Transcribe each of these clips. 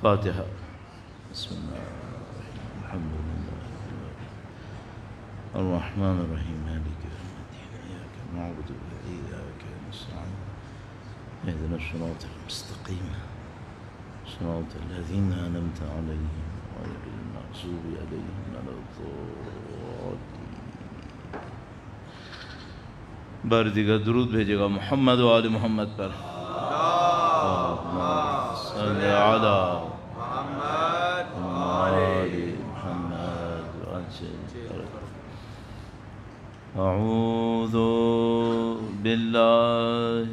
فاتحة. بسم الله الحمد لله الرحمن الرحيم مالك يوم الدين إياك نعبد وإياك نستعين اهدنا الصراط المستقيم صراط الذين أنعمت عليهم غير المغضوب عليهم ولا الضالين. بار دیگر درود بھیجے گا محمد و آل محمد پر. صلی علی محمد و آل محمد. اعوذ باللہ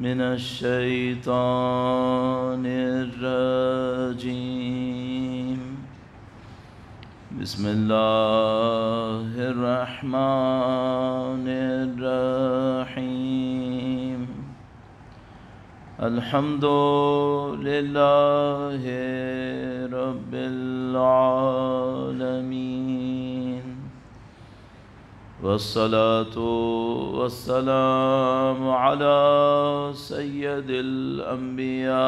من الشیطان الرجیم. بسم اللہ الرحمن الرحیم. الحمد للہ رب العالمین والصلاة والسلام على سید الانبیاء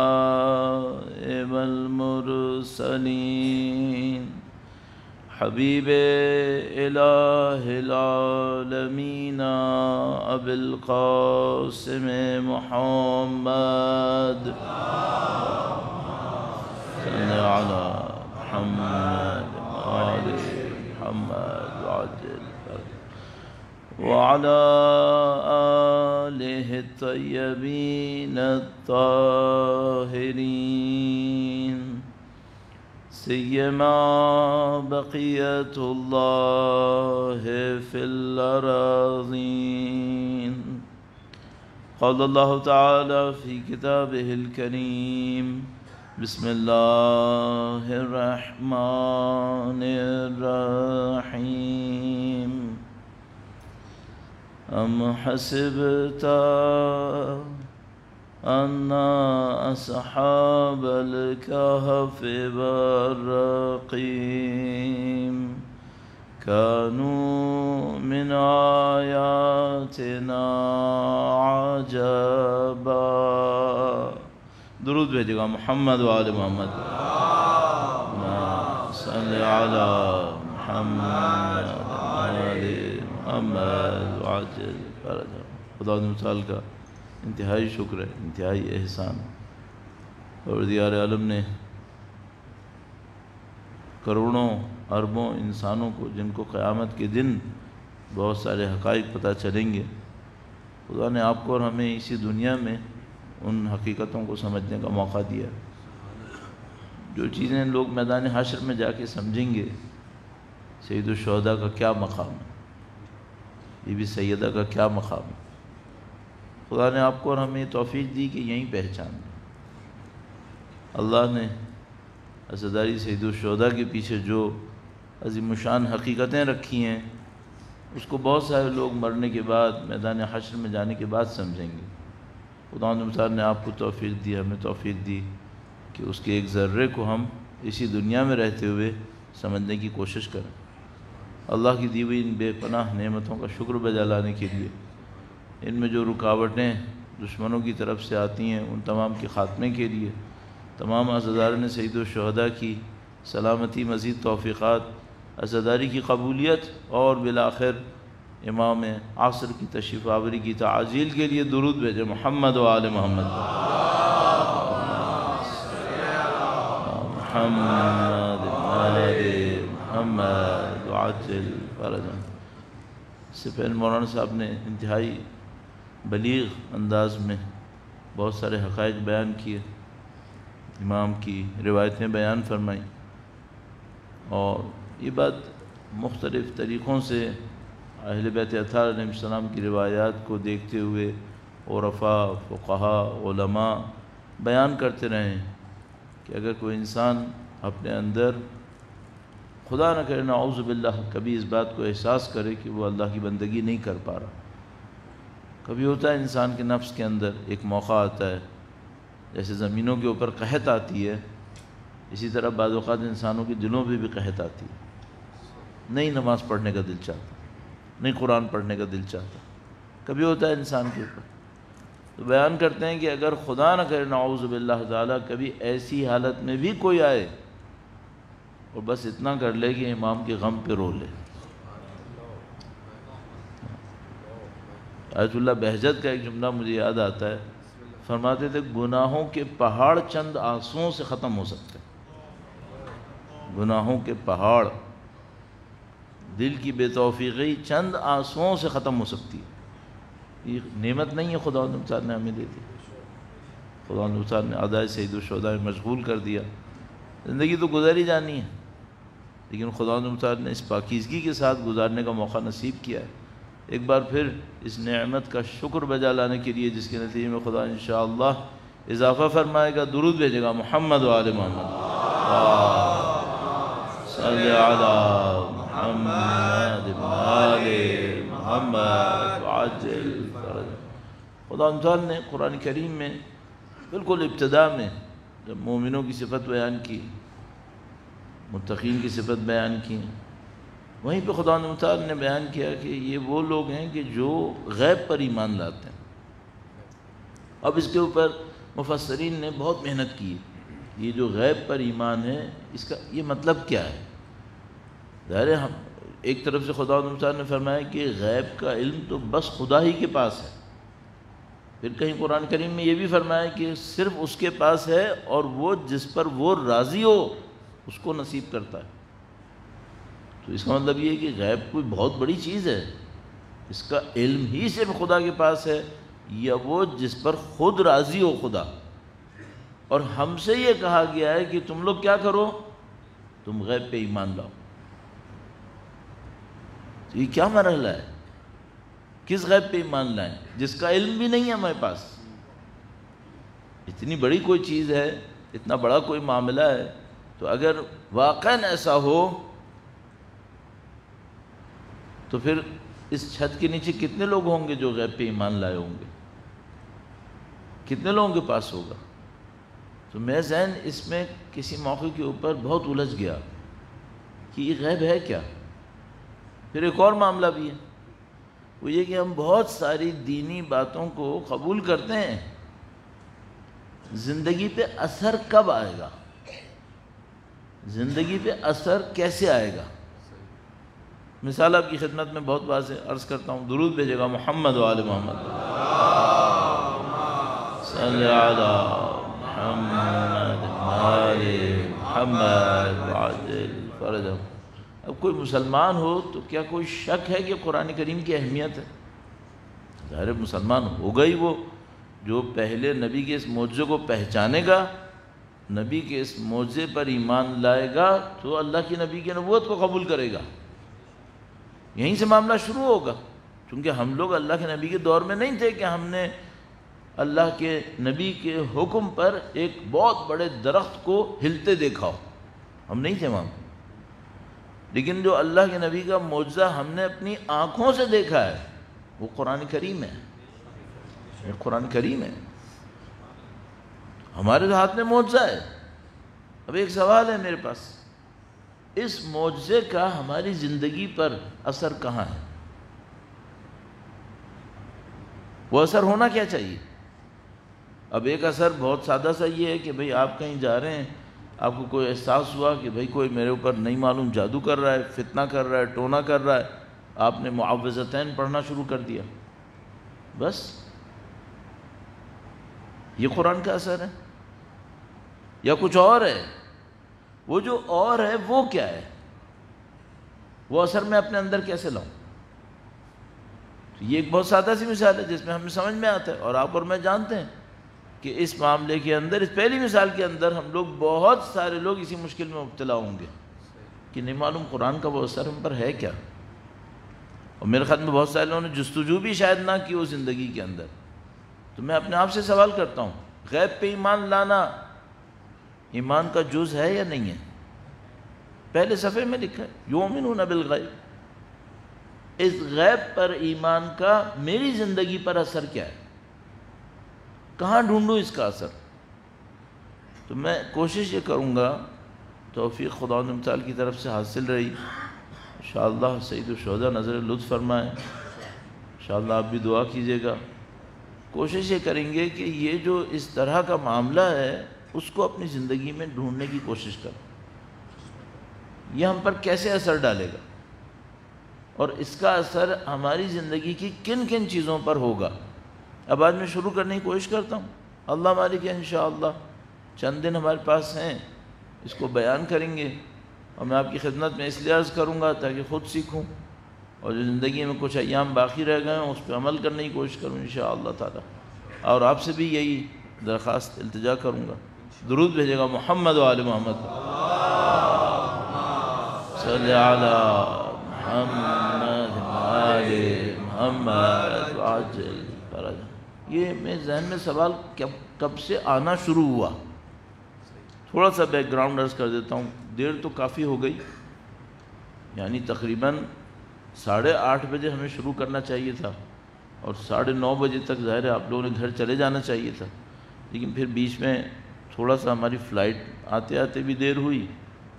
والمرسلین حبیب الہ العالمین ابی القاسم محمد صلی علی محمد وآل محمد وعلى آلہ الطیبین الطاہرین سیما بقیت اللہ فی الارضین. قال اللہ تعالی فی کتابہ الکریم بسم اللہ الرحمن الرحیم. ام حسبت ان اصحاب الكهف والرقیم كانوا من آیاتنا عجبا. درود بھیجے گا محمد و آل محمد. صلی علی محمد و آل محمد وعجل فرجہ. خدا متعال کا انتہائی شکر ہے، انتہائی احسان. پروردگار عالم نے کروڑوں اربوں انسانوں کو، جن کو قیامت کے دن بہت سارے حقائق پتہ چلیں گے، خدا نے آپ کو اور ہمیں اسی دنیا میں ان حقیقتوں کو سمجھنے کا موقع دیا. جو چیزیں لوگ میدان حشر میں جا کے سمجھیں گے، سید الشہداء کا کیا مقام ہے، بی بی سیدہ کا کیا مقام ہے، خدا نے آپ کو اور ہمیں توفیق دی کہ یہیں پہچان دیں. اللہ نے عزاداری سید الشہداء کے پیچھے جو عظیم الشان حقیقتیں رکھی ہیں، اس کو بہت سارے لوگ مرنے کے بعد میدان حشر میں جانے کے بعد سمجھیں گے. خدا نے آپ کو توفیق دی، ہمیں توفیق دی کہ اس کے ایک ذرے کو ہم اسی دنیا میں رہتے ہوئے سمجھنے کی کوشش کریں. اللہ کی دی ہوئی ان بے پناہ نعمتوں کا شکر بجا لانے کے لیے ان میں جو رکاوٹیں دشمنوں کی طرف سے آتی ہیں، ان تمام کے خاتمے کے لیے تمام عزاداران سید الشہداء کی سلامتی، مزید توفیقات، عزاداری کی قبولیت اور بالآخر امام عصر کی تشریف آوری کی تعجیل کے لیے درود بھیجے محمد و آل محمد. محمد آل محمد وعجل فرجہ. اس سے پہلے مولانا صاحب نے انتہائی بلیغ انداز میں بہت سارے حقائق بیان کیے، امام کی روایتیں بیان فرمائیں، اور یہ بات مختلف طریقوں سے اہل بیت اطہار علیہ السلام کی روایات کو دیکھتے ہوئے عرفاء، فقہاء، علماء بیان کرتے رہے کہ اگر کوئی انسان اپنے اندر خدا نہ کرے نعوذ باللہ کبھی اس بات کو احساس کرے کہ وہ اللہ کی بندگی نہیں کر پا رہا. کبھی ہوتا ہے انسان کے نفس کے اندر ایک موقع آتا ہے، جیسے زمینوں کے اوپر قحط آتی ہے، اسی طرح بعض اوقات انسانوں کے دلوں پہ بھی قحط آتی ہے. نہیں نماز پڑھنے کا دل چاہتا، نہیں قرآن پڑھنے کا دل چاہتا. کبھی ہوتا ہے انسان کے اوپر. تو بیان کرتے ہیں کہ اگر خدا نہ کرے نعوذ باللہ تعالیٰ کبھی ایسی حالت میں بھی کوئی آئے اور بس اتنا کر لے کہ امام کے غم پہ رو لے. آیت اللہ بہجت کا ایک جملہ مجھے یاد آتا ہے، فرماتے تھے گناہوں کے پہاڑ چند آنسوؤں سے ختم ہو سکتے ہیں. گناہوں کے پہاڑ، دل کی بے توفیقی چند آنسوؤں سے ختم ہو سکتی ہے. یہ نعمت نہیں ہے خدا تعالیٰ نے ہمیں دے دی. خدا تعالیٰ نے ادائے سید الشہداء میں مشغول کر دیا. زندگی تو گزر ہی جانی ہے، لیکن خدا تعالیٰ نے اس پاکیزگی کے ساتھ گزارنے کا موقع نصیب کیا ہے. ایک بار پھر اس نعمت کا شکر بجا لانے کے لیے، جس کے نتیجے میں خدا انشاءاللہ اضافہ فرمائے گا، درود بھیجے گا، محمد و آل محمد صلی علی محمد و آل محمد وعجل فرج. خدا تعالیٰ نے قرآن کریم میں بالکل ابتدا میں جب مومنوں کی صفت بیان کی، متقین کی صفت بیان کی، وہیں پہ خدا تعالیٰ نے بیان کیا کہ یہ وہ لوگ ہیں کہ جو غیب پر ایمان لاتے ہیں. اب اس کے اوپر مفسرین نے بہت محنت کی. یہ جو غیب پر ایمان ہے، اس کا یہ مطلب کیا ہے؟ ظاہر ہے ہم ایک طرف سے خدا تعالیٰ نے فرمایا کہ غیب کا علم تو بس خدا ہی کے پاس ہے. پھر کہیں قرآن کریم میں یہ بھی فرمایا کہ صرف اس کے پاس ہے، اور وہ جس پر وہ راضی ہو اس کو نصیب کرتا ہے. تو اس کا مطلب یہ ہے کہ غیب کوئی بہت بڑی چیز ہے، اس کا علم ہی صرف خدا کے پاس ہے، یا وہ جس پر خود راضی ہو خدا. اور ہم سے یہ کہا گیا ہے کہ تم لوگ کیا کرو؟ تم غیب پہ ایمان لاؤ. تو یہ کیا مرحلہ ہے؟ کس غیب پہ ایمان لائیں جس کا علم بھی نہیں ہے ہمارے پاس؟ اتنی بڑی کوئی چیز ہے، اتنا بڑا کوئی معاملہ ہے، تو اگر واقعاً ایسا ہو تو پھر اس چھت کے نیچے کتنے لوگ ہوں گے جو غیب پہ ایمان لائے ہوں گے؟ کتنے لوگوں کے پاس ہوگا؟ تو میرا ذہن اس میں کسی موقع کے اوپر بہت الجھ گیا کہ یہ غیب ہے کیا؟ پھر ایک اور معاملہ بھی ہے، وہ یہ کہ ہم بہت ساری دینی باتوں کو قبول کرتے ہیں، زندگی پہ اثر کب آئے گا؟ زندگی پہ اثر کیسے آئے گا؟ مثال آپ کی خدمت میں بہت واضح عرض کرتا ہوں، درود بھیجے گا، محمد و آل محمد صلی علی محمد و آل محمد وعجل فرجہ. اب کوئی مسلمان ہو تو کیا کوئی شک ہے کہ قرآن کریم کی اہمیت ہے؟ ظاہر مسلمان ہوگا ہی وہ جو پہلے نبی کے اس معجزے کو پہچانے گا، نبی کے اس معجزے پر ایمان لائے گا، تو اللہ کی نبی کی نبوت کو قبول کرے گا. یہیں سے معاملہ شروع ہوگا، چونکہ ہم لوگ اللہ کے نبی کے دور میں نہیں تھے کہ ہم نے اللہ کے نبی کے حکم پر ایک بہت بڑے درخت کو ہلتے دیکھا ہو، ہم نہیں تھے وہاں. لیکن جو اللہ کے نبی کا معجزہ ہم نے اپنی آنکھوں سے دیکھا ہے وہ قرآن کریم ہے. یہ قرآن کریم ہے، ہمارے ہاتھ میں معجزہ ہے. اب ایک سوال ہے میرے پاس، اس معجزے کا ہماری زندگی پر اثر کہاں ہے؟ وہ اثر ہونا کیا چاہیے؟ اب ایک اثر بہت سادہ سا یہ ہے کہ بھئی آپ کہیں جا رہے ہیں، آپ کو کوئی احساس ہوا کہ بھئی کوئی میرے اوپر نہیں معلوم جادو کر رہا ہے، فتنہ کر رہا ہے، ٹونا کر رہا ہے، آپ نے معوذتین پڑھنا شروع کر دیا، بس یہ قرآن کا اثر ہے یا کچھ اور ہے؟ وہ جو اور ہے وہ کیا ہے؟ وہ اثر میں اپنے اندر کیسے لاؤں؟ یہ ایک بہت سادہ سی مثال ہے جس میں ہمیں سمجھ میں آتا ہے، اور آپ اور میں جانتے ہیں کہ اس معاملے کے اندر، اس پہلی مثال کے اندر ہم لوگ بہت سارے لوگ اسی مشکل میں مبتلا ہوں گے کہ نہیں معلوم قرآن کا وہ اثر ہم پر ہے کیا. اور میرے خیال میں بہت سارے لوگوں نے جستجو بھی شاید نہ کی ہو زندگی کے اندر. تو میں اپنے آپ سے سوال کرتا ہوں، غیب پہ ایمان لانا ایمان کا جز ہے یا نہیں ہے؟ پہلے صفحے میں لکھا ہے یؤمنون بالغیب. اس غیب پر ایمان کا میری زندگی پر اثر کیا ہے؟ کہاں ڈھونڈوں اس کا اثر؟ تو میں کوشش یہ کروں گا، توفیق خدا متعال کی طرف سے حاصل رہی، انشاءاللہ سید الشہداء نظر لطف فرمائے، انشاءاللہ آپ بھی دعا کیجیے گا کوشش یہ کریں گے کہ یہ جو اس طرح کا معاملہ ہے اس کو اپنی زندگی میں ڈھونڈنے کی کوشش کریں، یہ ہم پر کیسے اثر ڈالے گا اور اس کا اثر ہماری زندگی کی کن کن چیزوں پر ہوگا۔ اب آج میں شروع کرنے کی کوشش کرتا ہوں، اللہ مالک ہے انشاءاللہ چند دن ہمارے پاس ہیں، اس کو بیان کریں گے اور میں آپ کی خدمت میں اس لیے عرض کروں گا تاکہ خود سیکھوں، اور جو زندگی میں کچھ ایام باقی رہ گئے ہیں اس پہ عمل کرنے کی کوشش کروں انشاءاللہ تعالی، اور آپ سے بھی یہی درخواست التجا کروں گا۔ درود بھیجے گا محمد و آل محمد، صلی علی محمد آل محمد عاجل فرج۔ یہ میں ذہن میں سوال کب سے آنا شروع ہوا، تھوڑا سا بیک گراؤنڈ عرض کر دیتا ہوں، دیر تو کافی ہو گئی، یعنی تقریباً 8:30 بجے ہمیں شروع کرنا چاہیے تھا اور 9:30 بجے تک ظاہر ہے آپ لوگوں نے گھر چلے جانا چاہیے تھا، لیکن پھر بیچ میں تھوڑا سا ہماری فلائٹ آتے آتے بھی دیر ہوئی،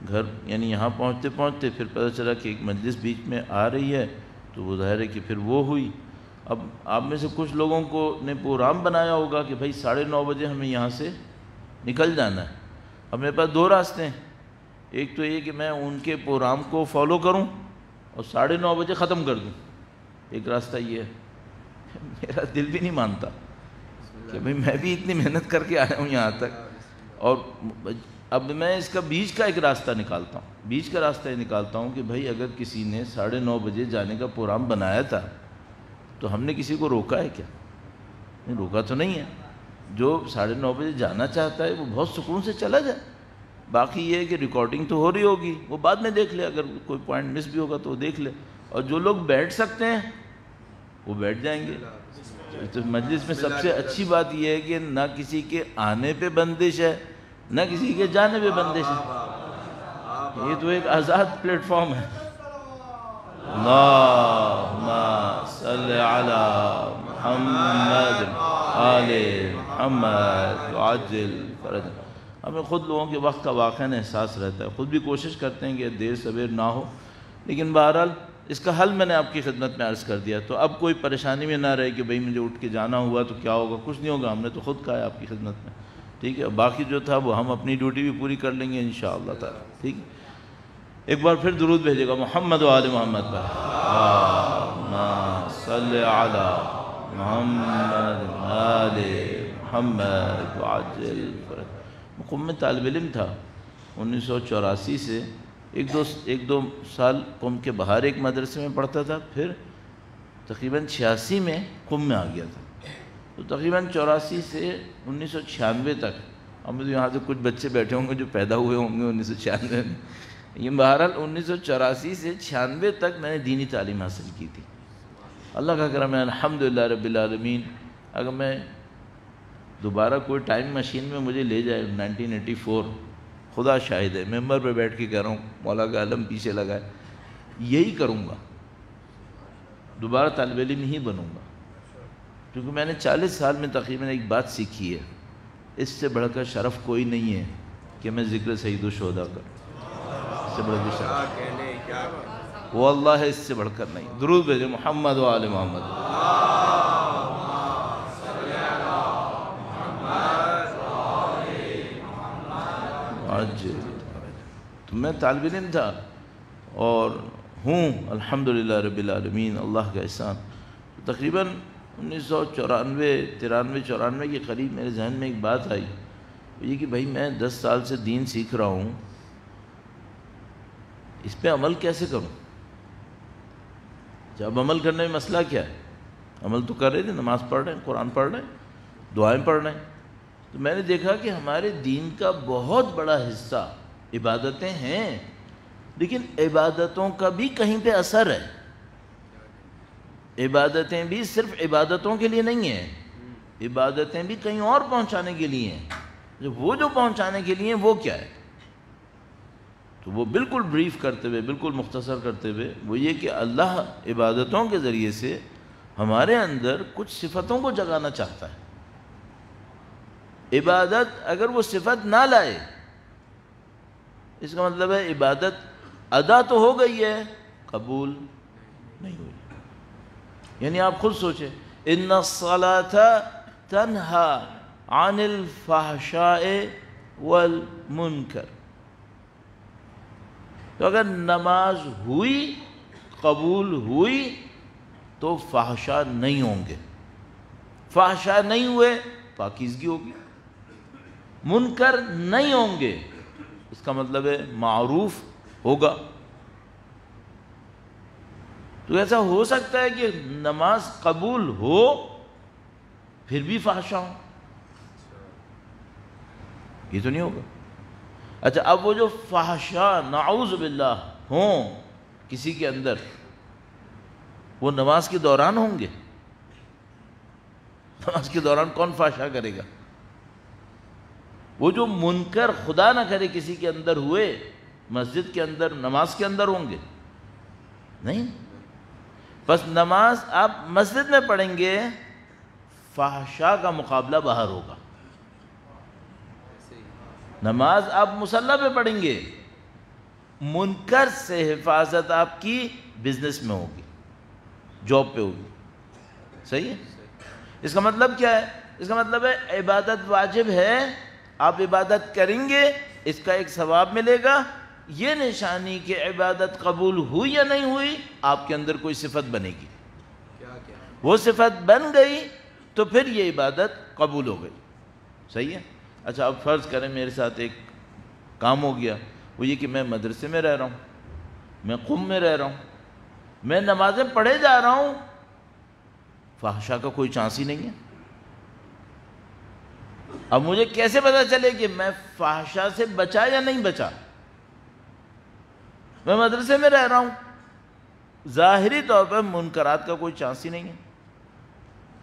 گھر یعنی یہاں پہنچتے پہنچتے پھر پتہ چلا کہ ایک مجلس بیچ میں آ رہی ہے، تو وہ ظاہر ہے کہ پھر وہ ہوئی۔ اب آپ میں سے کچھ لوگوں کو نے پروگرام بنایا ہوگا کہ بھائی 9:30 بجے ہمیں یہاں سے نکل جانا ہے۔ اب میرے پاس 2 راستے ہیں، ایک تو یہ کہ میں ان کے پروگرام کو فالو کروں اور 9:30 بجے ختم کر دوں، ایک راستہ یہ ہے، میرا دل بھی نہیں مانتا کہ بھئی میں بھی اتنی محنت کر کے آیا ہوں یہاں تک، اور اب میں اس کا بیچ کا ایک راستہ نکالتا ہوں، بیچ کا راستہ یہ نکالتا ہوں کہ بھئی اگر کسی نے 9:30 بجے جانے کا پروگرام بنایا تھا تو ہم نے کسی کو روکا ہے کیا؟ نہیں روکا تو نہیں ہے، جو 9:30 بجے جانا چاہتا ہے وہ بہت سکون سے چلا جائے، باقی یہ ہے کہ ریکارڈنگ تو ہو رہی ہوگی وہ بعد میں دیکھ لے، اگر کوئی پوائنٹ مس بھی ہوگا تو وہ دیکھ لے، اور جو لوگ بیٹھ سکتے ہیں وہ بیٹھ جائیں گے۔ تو مجلس میں سب سے اچھی بات یہ ہے کہ نہ کسی کے آنے پہ بندش ہے نہ کسی کے جانے پہ بندش ہے، یہ تو ایک آزاد پلیٹ فارم ہے۔ اللہم صلی علی محمد آل محمد عاجل فرج۔ ہمیں خود لوگوں کے وقت کا واقعاً احساس رہتا ہے، خود بھی کوشش کرتے ہیں کہ دیر سویر نہ ہو، لیکن بہرحال اس کا حل میں نے آپ کی خدمت میں عرض کر دیا، تو اب کوئی پریشانی میں نہ رہے کہ بھئی مجھے اٹھ کے جانا ہوا تو کیا ہوگا، کچھ نہیں ہوگا، ہم نے تو خود کہا ہے آپ کی خدمت میں، ٹھیک ہے، باقی جو تھا وہ ہم اپنی ڈیوٹی بھی پوری کر لیں گے انشاءاللہ تعالی، ٹھیک ہے۔ ایک بار پھر درود بھیجے گا محمد و آل محمد پر، اللہم صلی علی محمد آل محمد وعجل فرج۔ قم میں طالب علم تھا، 1984 سے ایک دو سال قم کے باہر ایک مدرسے میں پڑھتا تھا، پھر تقریباً 86 میں قم میں آ گیا تھا، تو تقریباً 84 سے 1996 تک، اب مجھے یہاں سے کچھ بچے بیٹھے ہوں گے جو پیدا ہوئے ہوں گے 1996 میں، یہ بہرحال 1984 سے 96 تک میں نے دینی تعلیم حاصل کی تھی، اللہ کا کرم ہے الحمدللہ رب العالمین۔ اگر میں دوبارہ کوئی ٹائم مشین میں مجھے لے جائے 1984، خدا شاہد ہے، ممبر پہ بیٹھ کے کہہ رہا ہوں، مولا کا علم پیچھے لگا ہے، یہی کروں گا، دوبارہ طالب علم ہی بنوں گا، کیونکہ میں نے 40 سال میں تقریباً ایک بات سیکھی ہے، اس سے بڑھ کر شرف کوئی نہیں ہے کہ میں ذکر سید الشہداء کروں، اس سے بڑھ کر شرف وہ اللہ ہے، اس سے بڑھ کر نہیں۔ درود بھیجے محمد و آل محمد۔ تو میں طالب علم تھا اور ہوں الحمدللہ رب العالمین، اللہ کا احسان۔ تقریباً 1994 کے قریب میرے ذہن میں ایک بات آئی، یہ کہ بھائی میں 10 سال سے دین سیکھ رہا ہوں، اس پہ عمل کیسے کروں؟ جب عمل کرنے میں مسئلہ کیا ہے؟ عمل تو کر رہے تھے، نماز پڑھ رہے ہیں، قرآن پڑھ رہے ہیں، دعائیں پڑھ رہے ہیں، تو میں نے دیکھا کہ ہمارے دین کا بہت بڑا حصہ عبادتیں ہیں، لیکن عبادتوں کا بھی کہیں پہ اثر ہے، عبادتیں بھی صرف عبادتوں کے لیے نہیں ہیں، عبادتیں بھی کہیں اور پہنچانے کے لیے ہیں، وہ جو پہنچانے کے لیے وہ کیا ہے؟ تو وہ بالکل بریف کرتے ہوئے، بالکل مختصر کرتے ہوئے، وہ یہ کہ اللہ عبادتوں کے ذریعے سے ہمارے اندر کچھ صفتوں کو جگانا چاہتا ہے۔ عبادت اگر وہ صفت نہ لائے، اس کا مطلب ہے عبادت ادا تو ہو گئی ہے، قبول نہیں ہوئی۔ یعنی آپ خود سوچیں، ان الصلاۃ تنہا عن الفحشاء والمنکر. تو اگر نماز ہوئی، قبول ہوئی، تو فحشاء نہیں ہوں گے. فحشاء نہیں ہوئے، پاکیزگی ہوگی. منکر نہیں ہوں گے، اس کا مطلب ہے معروف ہوگا. تو ایسا ہو سکتا ہے کہ نماز قبول ہو پھر بھی فحشاء ہو؟ یہ تو نہیں ہوگا. اچھا، اب وہ جو فحشاء نعوذ باللہ ہوں کسی کے اندر، وہ نماز کے دوران ہوں گے؟ نماز کے دوران کون فحشاء کرے گا؟ وہ جو منکر خدا نہ کرے کسی کے اندر ہوئے، مسجد کے اندر، نماز کے اندر ہوں گے؟ نہیں. بس نماز آپ مسجد میں پڑھیں گے، فحشاء کا مقابلہ باہر ہوگا. نماز آپ مصلی پہ پڑھیں گے، منکر سے حفاظت آپ کی بزنس میں ہوگی، جاب پہ ہوگی. صحیح ہے؟ اس کا مطلب کیا ہے؟ اس کا مطلب ہے عبادت واجب ہے، آپ عبادت کریں گے، اس کا ایک ثواب ملے گا. یہ نشانی کہ عبادت قبول ہوئی یا نہیں ہوئی، آپ کے اندر کوئی صفت بنے گی. وہ صفت بن گئی تو پھر یہ عبادت قبول ہو گئی. صحیح ہے؟ اچھا، اب فرض کریں میرے ساتھ ایک کام ہو گیا، وہ یہ کہ میں مدرسے میں رہ رہا ہوں، میں قم میں رہ رہا ہوں، میں نمازیں پڑھے جا رہا ہوں، فحشاء کا کوئی چانس ہی نہیں ہے. اب مجھے کیسے پتا چلے کہ میں فحشاء سے بچا یا نہیں بچا؟ میں مدرسے میں رہ رہا ہوں، ظاہری طور پر منکرات کا کوئی چانس ہی نہیں ہے.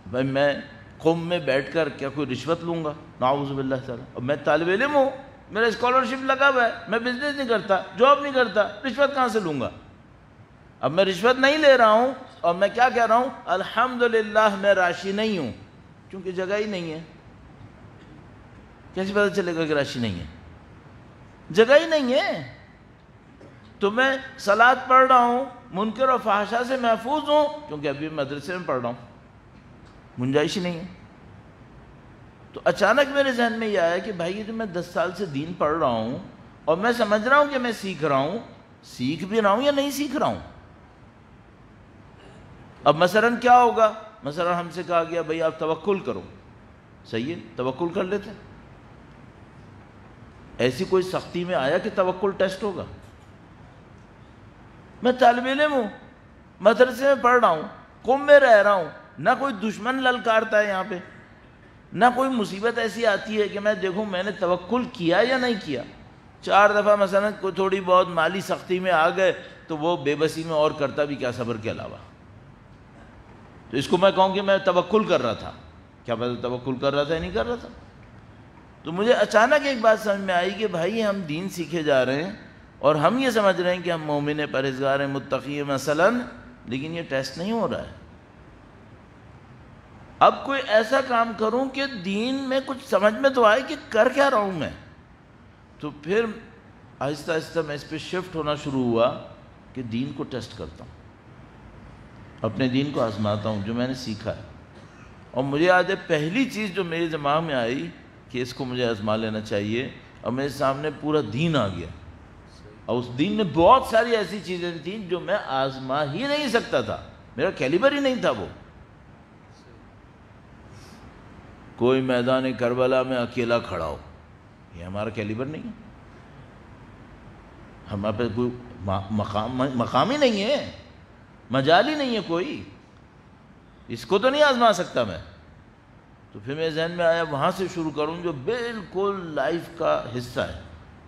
بھائی میں قم میں بیٹھ کر کیا کوئی رشوت لوں گا؟ نعوذ باللہ تعالیٰ. اب میں طالب علم ہوں، میرا اسکالرشپ لگا ہوا ہے، میں بزنس نہیں کرتا، جاب نہیں کرتا، رشوت کہاں سے لوں گا؟ اب میں رشوت نہیں لے رہا ہوں اور میں کیا کہہ رہا ہوں؟ الحمدللہ میں راشی نہیں ہوں، کیونکہ جگہ ہی نہیں ہے. کیسے پتہ چلے گا کہ راشی نہیں ہے؟ جگہ ہی نہیں ہے. تو میں صلاۃ پڑھ رہا ہوں، منکر و فحشاء سے محفوظ ہوں، کیونکہ ابھی مدرسے میں پڑھ رہا ہوں، گنجائش ہی نہیں ہے. تو اچانک میرے ذہن میں یہ آیا کہ بھائی یہ تو میں 10 سال سے دین پڑھ رہا ہوں اور میں سمجھ رہا ہوں کہ میں سیکھ رہا ہوں، سیکھ بھی رہا ہوں یا نہیں سیکھ رہا ہوں. اب مثلاً کیا ہوگا؟ مثلاً ہم سے کہا گیا بھائی آپ توکل کرو. صحیح ہے، توکل کر لیتے. ایسی کوئی سختی میں آیا کہ توکل ٹیسٹ ہوگا؟ میں طالب علم ہوں، مدرسے میں پڑھ رہا ہوں، قم میں رہ رہا ہوں، نہ کوئی دشمن للکارتا ہے یہاں پہ، نہ کوئی مصیبت ایسی آتی ہے کہ میں دیکھوں میں نے توکل کیا یا نہیں کیا. 4 دفعہ مثلا کوئی تھوڑی بہت مالی سختی میں آ گئے تو وہ بے بسی میں اور کرتا بھی کیا صبر کے علاوہ. تو اس کو میں کہوں کہ میں توکل کر رہا تھا، کیا پتہ توکل کر رہا تھا یا نہیں کر رہا تھا. تو مجھے اچانک ایک بات سمجھ میں آئی کہ بھائی ہم دین سیکھے جا رہے ہیں اور ہم یہ سمجھ رہے ہیں کہ ہم مومن پرہیزگار ہیں، متقی ہیں مثلا، لیکن یہ ٹیسٹ نہیں ہو رہا ہے. اب کوئی ایسا کام کروں کہ دین میں کچھ سمجھ میں تو آئے کہ کر کیا رہا ہوں میں. تو پھر آہستہ آہستہ میں اس پہ شفٹ ہونا شروع ہوا کہ دین کو ٹیسٹ کرتا ہوں، اپنے دین کو آزماتا ہوں جو میں نے سیکھا ہے. اور مجھے یاد ہے پہلی چیز جو میرے دماغ میں آئی کہ اس کو مجھے آزما لینا چاہیے، اور میرے سامنے پورا دین آ گیا. اور اس دین میں بہت ساری ایسی چیزیں تھیں جو میں آزما ہی نہیں سکتا تھا، میرا کیلیبر ہی نہیں تھا. وہ کوئی میدان کربلا میں اکیلا کھڑا ہو، یہ ہمارا کیلیبر نہیں ہے. ہمارے پہ کوئی مقام ہی نہیں ہے، مجال ہی نہیں ہے کوئی، اس کو تو نہیں آزما سکتا میں. تو پھر میرے ذہن میں آیا وہاں سے شروع کروں جو بالکل لائف کا حصہ ہے،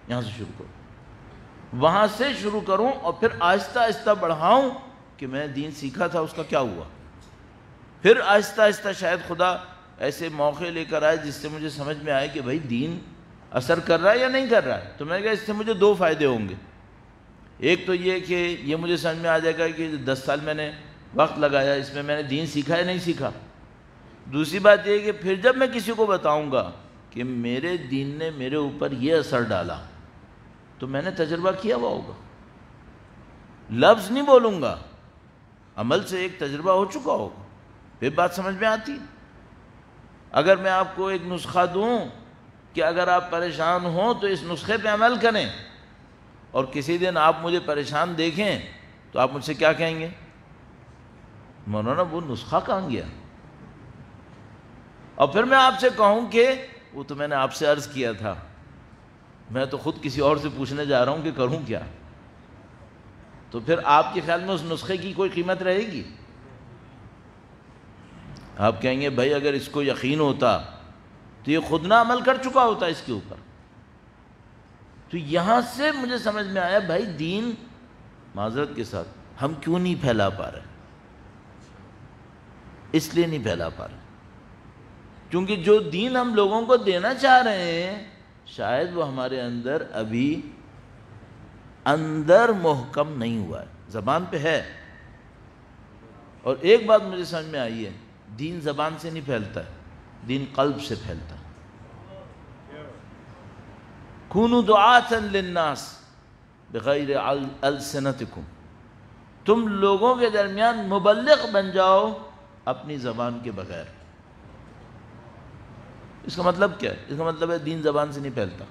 یہاں سے شروع کروں، وہاں سے شروع کروں اور پھر آہستہ آہستہ بڑھاؤں کہ میں دین سیکھا تھا اس کا کیا ہوا. پھر آہستہ آہستہ شاید خدا ایسے موقع لے کر آئے جس سے مجھے سمجھ میں آئے کہ بھائی دین اثر کر رہا ہے یا نہیں کر رہا ہے. تو میں نے کہا اس سے مجھے 2 فائدے ہوں گے. ایک تو یہ کہ یہ مجھے سمجھ میں آ جائے گا کہ 10 سال میں نے وقت لگایا، اس میں نے دین سیکھا یا نہیں سیکھا. دوسری بات یہ کہ پھر جب میں کسی کو بتاؤں گا کہ میرے دین نے میرے اوپر یہ اثر ڈالا تو میں نے تجربہ کیا ہوا ہوگا. لفظ نہیں بولوں گا، عمل سے ایک تجربہ ہو چکا ہوگا، پھر بات سمجھ میں آتی. اگر میں آپ کو ایک نسخہ دوں کہ اگر آپ پریشان ہوں تو اس نسخے پہ عمل کریں، اور کسی دن آپ مجھے پریشان دیکھیں تو آپ مجھ سے کیا کہیں گے؟ مولانا وہ نسخہ کہاں گیا؟ اور پھر میں آپ سے کہوں کہ وہ تو میں نے آپ سے عرض کیا تھا، میں تو خود کسی اور سے پوچھنے جا رہا ہوں کہ کروں کیا، تو پھر آپ کے خیال میں اس نسخے کی کوئی قیمت رہے گی؟ آپ کہیں گے بھائی اگر اس کو یقین ہوتا تو یہ خود نہ عمل کر چکا ہوتا اس کے اوپر۔ تو یہاں سے مجھے سمجھ میں آیا بھائی دین معذرت کے ساتھ ہم کیوں نہیں پھیلا پا رہے؟ اس لیے نہیں پھیلا پا رہے کیونکہ جو دین ہم لوگوں کو دینا چاہ رہے ہیں شاید وہ ہمارے اندر ابھی اندر محکم نہیں ہوا ہے، زبان پہ ہے۔ اور ایک بات مجھے سمجھ میں آئی ہے، دین زبان سے نہیں پھیلتا ہے، دین قلب سے پھیلتا ہے۔ کونوا دعاۃ للناس بغیر السنتکم، تم لوگوں کے درمیان مبلغ بن جاؤ اپنی زبان کے بغیر۔ اس کا مطلب کیا ہے؟ اس کا مطلب ہے دین زبان سے نہیں پھیلتا،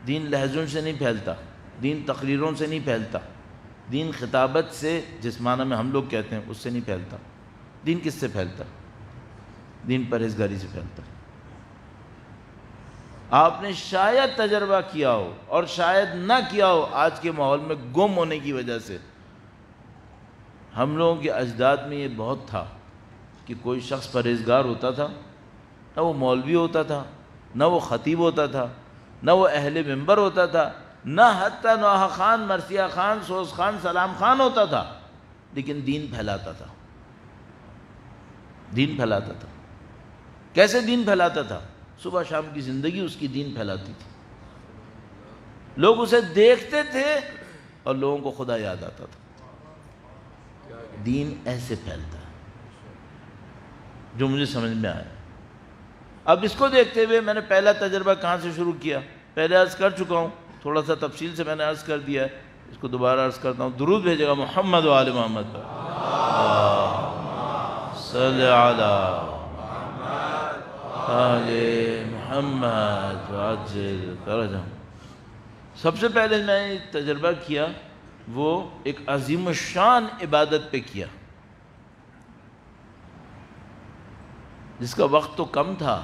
دین لہجوں سے نہیں پھیلتا، دین تقریروں سے نہیں پھیلتا، دین خطابت سے جس معنی میں ہم لوگ کہتے ہیں اس سے نہیں پھیلتا۔ دین کس سے پھیلتا؟ دین پرہیزگاری سے پھیلتا۔ آپ نے شاید تجربہ کیا ہو اور شاید نہ کیا ہو، آج کے ماحول میں گم ہونے کی وجہ سے ہم لوگوں کے اجداد میں یہ بہت تھا کہ کوئی شخص پرہیزگار ہوتا تھا، نہ وہ مولوی ہوتا تھا، نہ وہ خطیب ہوتا تھا، نہ وہ اہل منبر ہوتا تھا، نہ حتیٰ نوحہ خان، مرثیہ خان، سوز خان، سلام خان ہوتا تھا، لیکن دین پھیلاتا تھا۔ دین پھیلاتا تھا۔ کیسے دین پھیلاتا تھا؟ صبح شام کی زندگی اس کی دین پھیلاتی تھی، لوگ اسے دیکھتے تھے اور لوگوں کو خدا یاد آتا تھا۔ دین ایسے پھیلتا ہے، جو مجھے سمجھ میں آیا۔ اب اس کو دیکھتے ہوئے میں نے پہلا تجربہ کہاں سے شروع کیا؟ پہلے عرض کر چکا ہوں، تھوڑا سا تفصیل سے میں نے عرض کر دیا ہے، اس کو دوبارہ عرض کرتا ہوں۔ درود بھیجے گا محمد و آل محمد پر، صلی علی آل محمد وعجل فرجہم۔ سب سے پہلے میں نے تجربہ کیا وہ ایک عظیم الشان عبادت پہ کیا، جس کا وقت تو کم تھا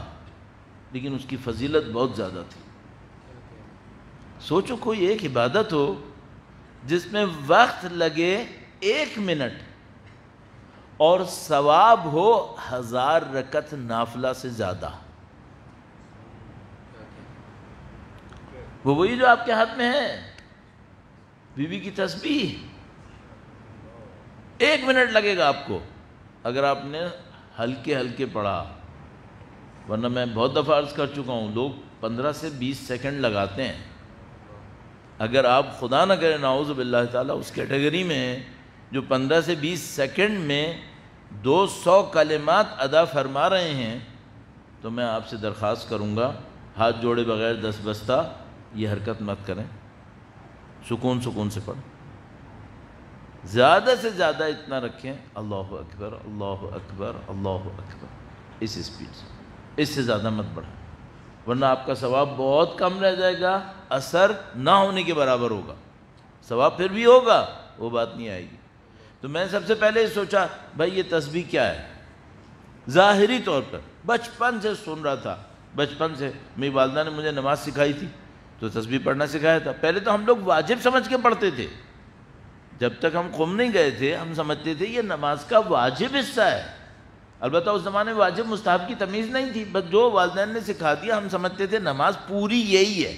لیکن اس کی فضیلت بہت زیادہ تھی۔ سوچو کوئی ایک عبادت ہو جس میں وقت لگے 1 منٹ اور ثواب ہو 1000 رکعت نافلہ سے زیادہ۔ وہ وہی جو آپ کے ہاتھ میں ہے، بی بی کی تسبیح۔ 1 منٹ لگے گا آپ کو اگر آپ نے ہلکے ہلکے پڑھا، ورنہ میں بہت دفعہ عرض کر چکا ہوں لوگ 15 سے 20 سیکنڈ لگاتے ہیں۔ اگر آپ خدا نہ کرے نعوذ باللہ تعالیٰ اس کیٹیگری میں ہیں جو 15 سے 20 سیکنڈ میں 200 کلمات ادا فرما رہے ہیں، تو میں آپ سے درخواست کروں گا ہاتھ جوڑے بغیر 10 بستہ یہ حرکت مت کریں، سکون سے پڑھیں، زیادہ سے زیادہ اتنا رکھیں اللہ اکبر اللہ اکبر اللہ اکبر، اس اسپیڈ سے، اس سے زیادہ مت بڑھائیں، ورنہ آپ کا ثواب بہت کم رہ جائے گا، اثر نہ ہونے کے برابر ہوگا۔ ثواب پھر بھی ہوگا، وہ بات نہیں آئے گی۔ تو میں سب سے پہلے سوچا بھائی یہ تسبیح کیا ہے؟ ظاہری طور پر بچپن سے سن رہا تھا، بچپن سے میری والدہ نے مجھے نماز سکھائی تھی تو تسبیح پڑھنا سکھایا تھا۔ پہلے تو ہم لوگ واجب سمجھ کے پڑھتے تھے، جب تک ہم قم نہیں گئے تھے ہم سمجھتے تھے یہ نماز کا واجب حصہ ہے۔ البتہ اس زمانے میں واجب مستحب کی تمیز نہیں تھی، بس جو والدین نے سکھا دیا ہم سمجھتے تھے نماز پوری یہی ہے،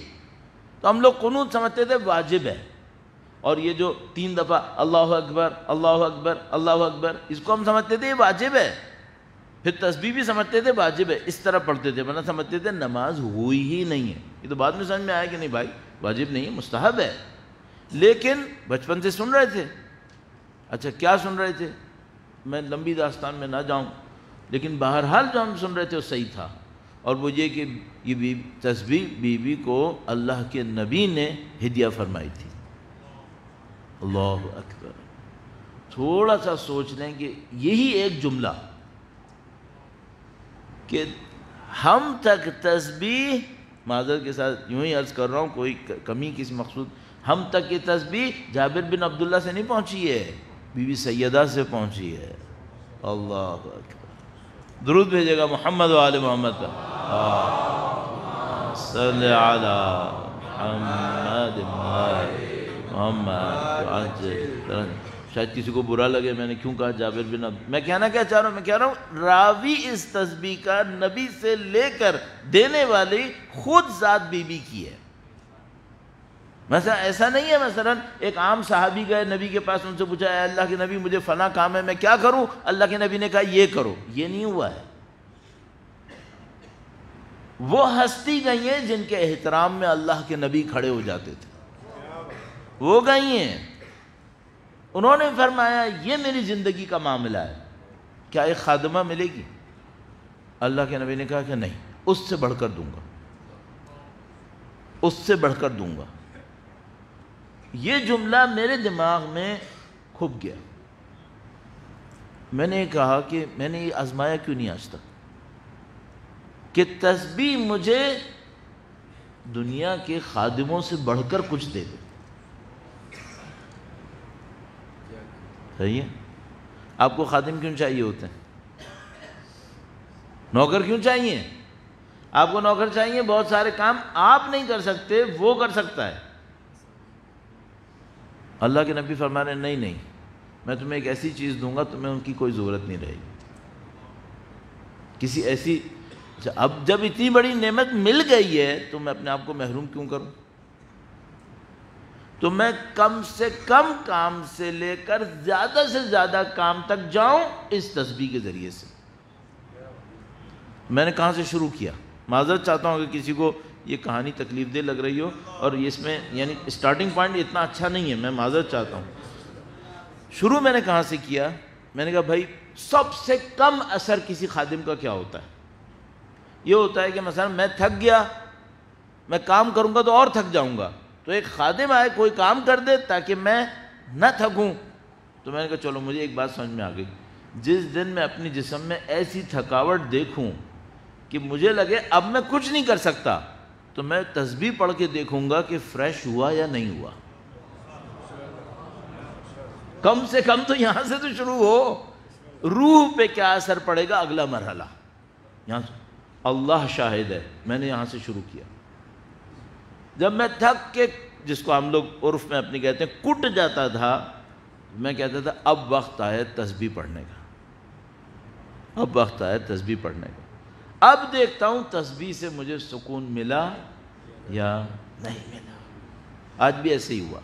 تو ہم لوگ قنوت سمجھتے تھے واجب ہے۔ اور یہ جو 3 دفعہ اللہ اکبر اللہ اکبر اللہ اکبر، اس کو ہم سمجھتے تھے یہ واجب ہے، پھر تسبیح بھی سمجھتے تھے واجب ہے، اس طرح پڑھتے تھے، ورنہ سمجھتے تھے نماز ہوئی ہی نہیں ہے۔ یہ تو بعد میں سمجھ میں آیا کہ نہیں بھائی واجب نہیں ہے، مستحب ہے، لیکن بچپن سے سن رہے تھے۔ اچھا کیا سن رہے تھے؟ میں لمبی داستان میں نہ جاؤں، لیکن بہرحال جو ہم سن رہے تھے وہ صحیح تھا، اور وہ یہ کہ یہ تسبیح بی بی کو اللہ کے نبی نے ہدیہ فرمائی تھی۔ اللہ اکبر۔ تھوڑا سا سوچ لیں کہ یہی ایک جملہ کہ ہم تک تسبیح، معذرت کے ساتھ یوں ہی عرض کر رہا ہوں، کوئی کمی کسی مقصود، ہم تک یہ تسبیح جابر بن عبداللہ سے نہیں پہنچی ہے، بی بی سیدہ سے پہنچی ہے۔ اللہ اکبر، درود بھیجے گا محمد و آل محمد کا، صلی علی محمد محمد۔ شاید کسی کو برا لگے میں نے کیوں کہا جابر بن عبد، میں کہنا کیا چاہ رہا ہوں، میں کہہ رہا ہوں راوی اس تسبیح کا نبی سے لے کر دینے والی خود ذات بی بی کی ہے۔ مثلا ایسا نہیں ہے مثلا ایک عام صحابی گئے نبی کے پاس، ان سے پوچھا اے اللہ کے نبی مجھے فلاں کام ہے میں کیا کروں، اللہ کے نبی نے کہا یہ کرو، یہ نہیں ہوا ہے۔ وہ ہستی گئی ہیں جن کے احترام میں اللہ کے نبی کھڑے ہو جاتے تھے، وہ گئی ہیں، انہوں نے فرمایا یہ میری زندگی کا معاملہ ہے، کیا ایک خادمہ ملے گی؟ اللہ کے نبی نے کہا کہ نہیں، اس سے بڑھ کر دوں گا، اس سے بڑھ کر دوں گا۔ یہ جملہ میرے دماغ میں کھپ گیا، میں نے کہا کہ میں نے یہ آزمایا کیوں نہیں آج تک کہ تسبیح مجھے دنیا کے خادموں سے بڑھ کر کچھ دے دے۔ صحیح ہے؟ آپ کو خادم کیوں چاہیے ہوتے ہیں؟ نوکر کیوں چاہیے؟ آپ کو نوکر چاہیے، بہت سارے کام آپ نہیں کر سکتے وہ کر سکتا ہے۔ اللہ کے نبی فرما رہے ہیں نہیں میں تمہیں ایک ایسی چیز دوں گا تمہیں ان کی کوئی ضرورت نہیں رہے گی، کسی ایسی، اب جب اتنی بڑی نعمت مل گئی ہے تو میں اپنے آپ کو محروم کیوں کروں؟ تو میں کم سے کم کام سے لے کر زیادہ سے زیادہ کام تک جاؤں اس تسبیح کے ذریعے سے۔ میں نے کہاں سے شروع کیا؟ معذرت چاہتا ہوں کہ کسی کو یہ کہانی تکلیف دہ لگ رہی ہو، اور اس میں یعنی اسٹارٹنگ پوائنٹ اتنا اچھا نہیں ہے، میں معذرت چاہتا ہوں۔ شروع میں نے کہاں سے کیا؟ میں نے کہا بھائی سب سے کم اثر کسی خادم کا کیا ہوتا ہے؟ یہ ہوتا ہے کہ مثلا میں تھک گیا، میں کام کروں گا تو اور تھک جاؤں گا، تو ایک خادم آئے کوئی کام کر دے تاکہ میں نہ تھکوں۔ تو میں نے کہا چلو مجھے ایک بات سمجھ میں آ گئی، جس دن میں اپنی جسم میں ایسی تھکاوٹ دیکھوں کہ مجھے لگے اب میں کچھ نہیں کر سکتا، تو میں تسبیح پڑھ کے دیکھوں گا کہ فریش ہوا یا نہیں ہوا۔ کم سے کم تو یہاں سے تو شروع ہو، روح پہ کیا اثر پڑے گا اگلا مرحلہ یہاں سے۔ اللہ شاہد ہے میں نے یہاں سے شروع کیا۔ جب میں تھک کے، جس کو ہم لوگ عرف میں اپنی کہتے ہیں کٹ جاتا تھا، میں کہتا تھا اب وقت آیا تسبیح پڑھنے کا، اب وقت آیا تسبیح پڑھنے کا۔ اب دیکھتا ہوں تسبیح سے مجھے سکون ملا یا نہیں ملا۔ آج بھی ایسے ہی ہوا،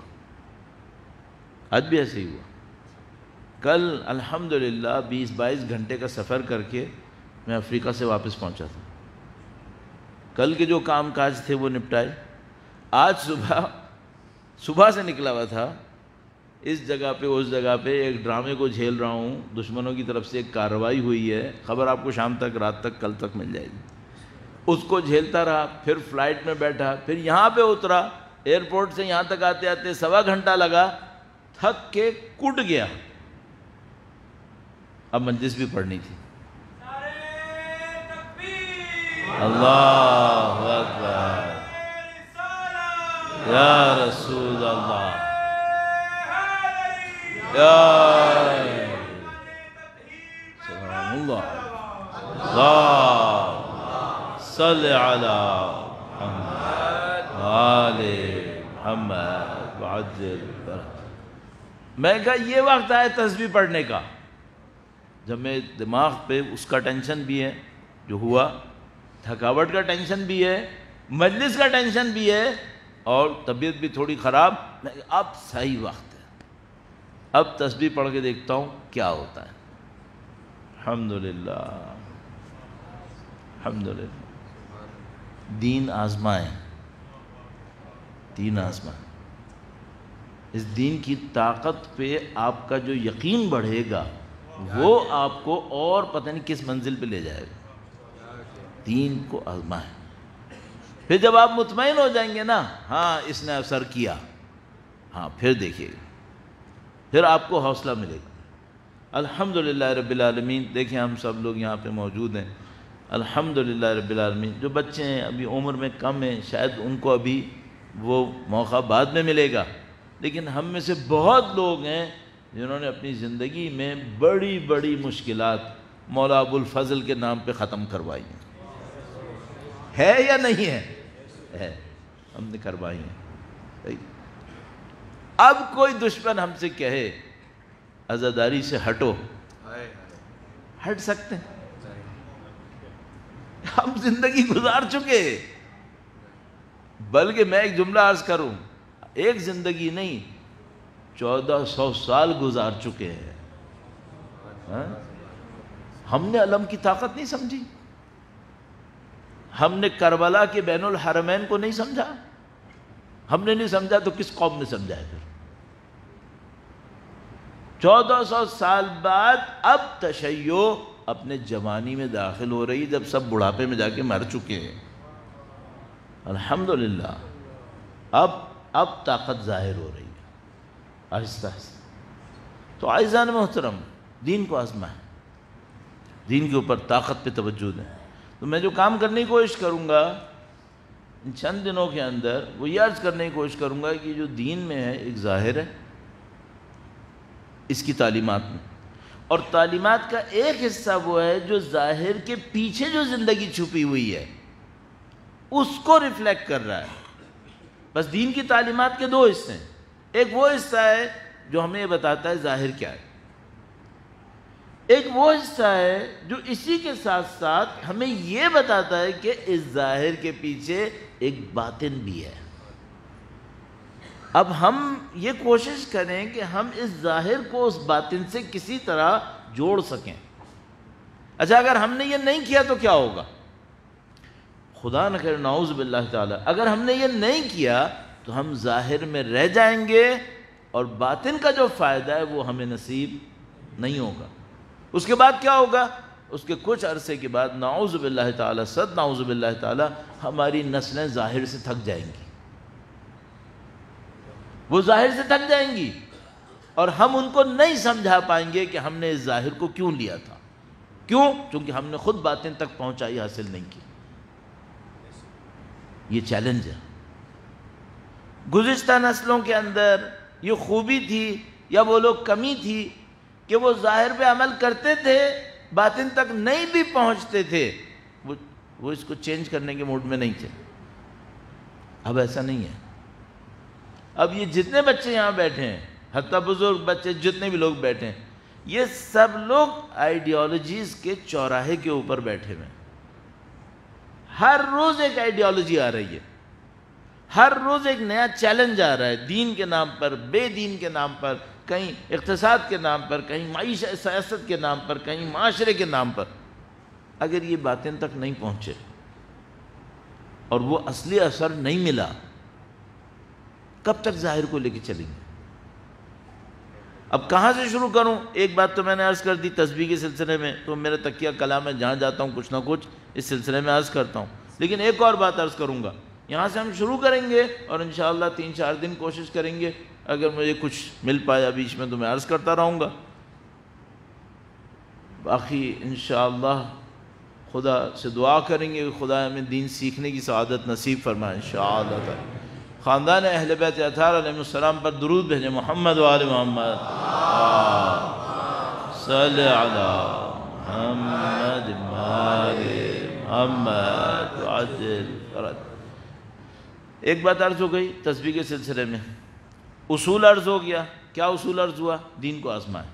آج بھی ایسے ہی ہوا۔ کل الحمدللہ 20-22 گھنٹے کا سفر کر کے میں افریقہ سے واپس پہنچا تھا۔ کل کے جو کام کاج تھے وہ نپٹائے، آج صبح سے نکلا ہوا تھا، اس جگہ پہ اس جگہ پہ ایک ڈرامے کو جھیل رہا ہوں، دشمنوں کی طرف سے ایک کارروائی ہوئی ہے، خبر آپ کو شام تک، رات تک، کل تک مل جائے گی۔ اس کو جھیلتا رہا، پھر فلائٹ میں بیٹھا، پھر یہاں پہ اترا، ایئرپورٹ سے یہاں تک آتے آتے 1.25 گھنٹہ لگا، تھک کے کٹ گیا۔ اب مجلس بھی پڑھنی تھی۔ اللہ اکبر، یا رسول اللہ، یا سبحان اللہ، اللہ صلی علی محمد آل محمد وعجل برکتہ۔ میں کہا یہ وقت آیا تسبیح پڑھنے کا، جب میں دماغ پہ اس کا ٹینشن بھی ہے جو ہوا، تھکاوٹ کا ٹینشن بھی ہے، مجلس کا ٹینشن بھی ہے، اور طبیعت بھی تھوڑی خراب، اب صحیح وقت ہے، اب تسبیح پڑھ کے دیکھتا ہوں کیا ہوتا ہے۔ الحمدللہ، الحمدللہ۔ دین آزمائیں، دین آزمائیں، اس دین کی طاقت پہ آپ کا جو یقین بڑھے گا وہ آپ کو اور پتہ نہیں کس منزل پہ لے جائے گا۔ دین کو آزمائیں، پھر جب آپ مطمئن ہو جائیں گے نا، ہاں اس نے اثر کیا، ہاں پھر دیکھیے گا، پھر آپ کو حوصلہ ملے گا۔ الحمدللہ رب العالمین۔ دیکھیں ہم سب لوگ یہاں پہ موجود ہیں، الحمدللہ رب العالمین. جو بچے ہیں ابھی عمر میں کم ہیں، شاید ان کو ابھی وہ موقع بعد میں ملے گا، لیکن ہم میں سے بہت لوگ ہیں جنہوں نے اپنی زندگی میں بڑی بڑی مشکلات مولا ابو الفضل کے نام پہ ختم کروائی ہیں. ہے یا نہیں ہے؟ ہے، ہم نے کروائی ہیں. اب کوئی دشمن ہم سے کہے عزاداری سے ہٹو، ہٹ سکتے ہیں؟ ہم زندگی گزار چکے. بلکہ میں ایک جملہ عرض کروں، ایک زندگی نہیں 1400 سال گزار چکے ہیں. ہم نے علم کی طاقت نہیں سمجھی، ہم نے کربلا کے بین الحرمین کو نہیں سمجھا. ہم نے نہیں سمجھا تو کس قوم نے سمجھا ہے پھر؟ 1400 سال بعد اب تشیع اپنے جوانی میں داخل ہو رہی، جب سب بڑھاپے میں جا کے مر چکے ہیں. الحمدللہ اب طاقت ظاہر ہو رہی ہے آہستہ آہستہ. تو عزیزان محترم، دین کو آزمائیں، دین کے اوپر طاقت پہ توجہ دیں. تو میں جو کام کرنے کی کوشش کروں گا ان چند دنوں کے اندر، وہ یہ عرض کرنے کی کوشش کروں گا کہ جو دین میں ہے ایک ظاہر ہے اس کی تعلیمات میں، اور تعلیمات کا ایک حصہ وہ ہے جو ظاہر کے پیچھے جو زندگی چھپی ہوئی ہے اس کو ریفلیکٹ کر رہا ہے. بس دین کی تعلیمات کے دو حصے ہیں. ایک وہ حصہ ہے جو ہمیں یہ بتاتا ہے ظاہر کیا ہے، ایک وہ حصہ ہے جو اسی کے ساتھ ساتھ ہمیں یہ بتاتا ہے کہ اس ظاہر کے پیچھے ایک باطن بھی ہے. اب ہم یہ کوشش کریں کہ ہم اس ظاہر کو اس باطن سے کسی طرح جوڑ سکیں. اچھا، اگر ہم نے یہ نہیں کیا تو کیا ہوگا؟ خدا نہ کرے، نعوذ باللہ تعالی، اگر ہم نے یہ نہیں کیا تو ہم ظاہر میں رہ جائیں گے اور باطن کا جو فائدہ ہے وہ ہمیں نصیب نہیں ہوگا. اس کے بعد کیا ہوگا؟ اس کے کچھ عرصے کے بعد نعوذ باللہ تعالی، صد نعوذ باللہ تعالی، ہماری نسلیں ظاہر سے تھک جائیں گی. وہ ظاہر سے تھک جائیں گی اور ہم ان کو نہیں سمجھا پائیں گے کہ ہم نے اس ظاہر کو کیوں لیا تھا. کیوں؟ چونکہ ہم نے خود باطن تک پہنچائی حاصل نہیں کی. یہ چیلنج ہے. گزشتہ نسلوں کے اندر یہ خوبی تھی یا وہ لوگ کمی تھی کہ وہ ظاہر پہ عمل کرتے تھے، باطن تک نہیں بھی پہنچتے تھے، وہ اس کو چینج کرنے کے موڈ میں نہیں تھے. اب ایسا نہیں ہے. اب یہ جتنے بچے یہاں بیٹھے ہیں، حتیٰ بزرگ بچے جتنے بھی لوگ بیٹھے ہیں، یہ سب لوگ آئیڈیالوجیز کے چوراہے کے اوپر بیٹھے ہوئے ہیں. ہر روز ایک آئیڈیالوجی آ رہی ہے، ہر روز ایک نیا چیلنج آ رہا ہے، دین کے نام پر، بے دین کے نام پر، کہیں اقتصاد کے نام پر، کہیں معیشت سیاست کے نام پر، کہیں معاشرے کے نام پر. اگر یہ باطن تک نہیں پہنچے اور وہ اصلی اثر نہیں ملا، کب تک ظاہر کو لے کے چلیں گے؟ اب کہاں سے شروع کروں؟ ایک بات تو میں نے عرض کر دی تسبیح کے سلسلے میں، تو میرا تکیہ کلام ہے، جہاں جاتا ہوں کچھ نہ کچھ اس سلسلے میں عرض کرتا ہوں. لیکن ایک اور بات عرض کروں گا، یہاں سے ہم شروع کریں گے اور انشاءاللہ 3-4 دن کوشش کریں گے، اگر مجھے کچھ مل پایا بیچ میں تو میں عرض کرتا رہوں گا. باقی انشاءاللہ خدا سے دعا کریں گے کہ خدا ہمیں دین سیکھنے کی سعادت نصیب فرمائے انشاءاللہ تعالی. خاندان اہل بیت اطہار علیہ السلام پر درود بھیجیں. محمد و آل محمد صلی علی محمد محمد عجل فرج. ایک بات عرض ہو گئی تسبیح کے سلسلے میں، اصول عرض ہو گیا. کیا اصول عرض ہوا؟ دین کو آزمائیں.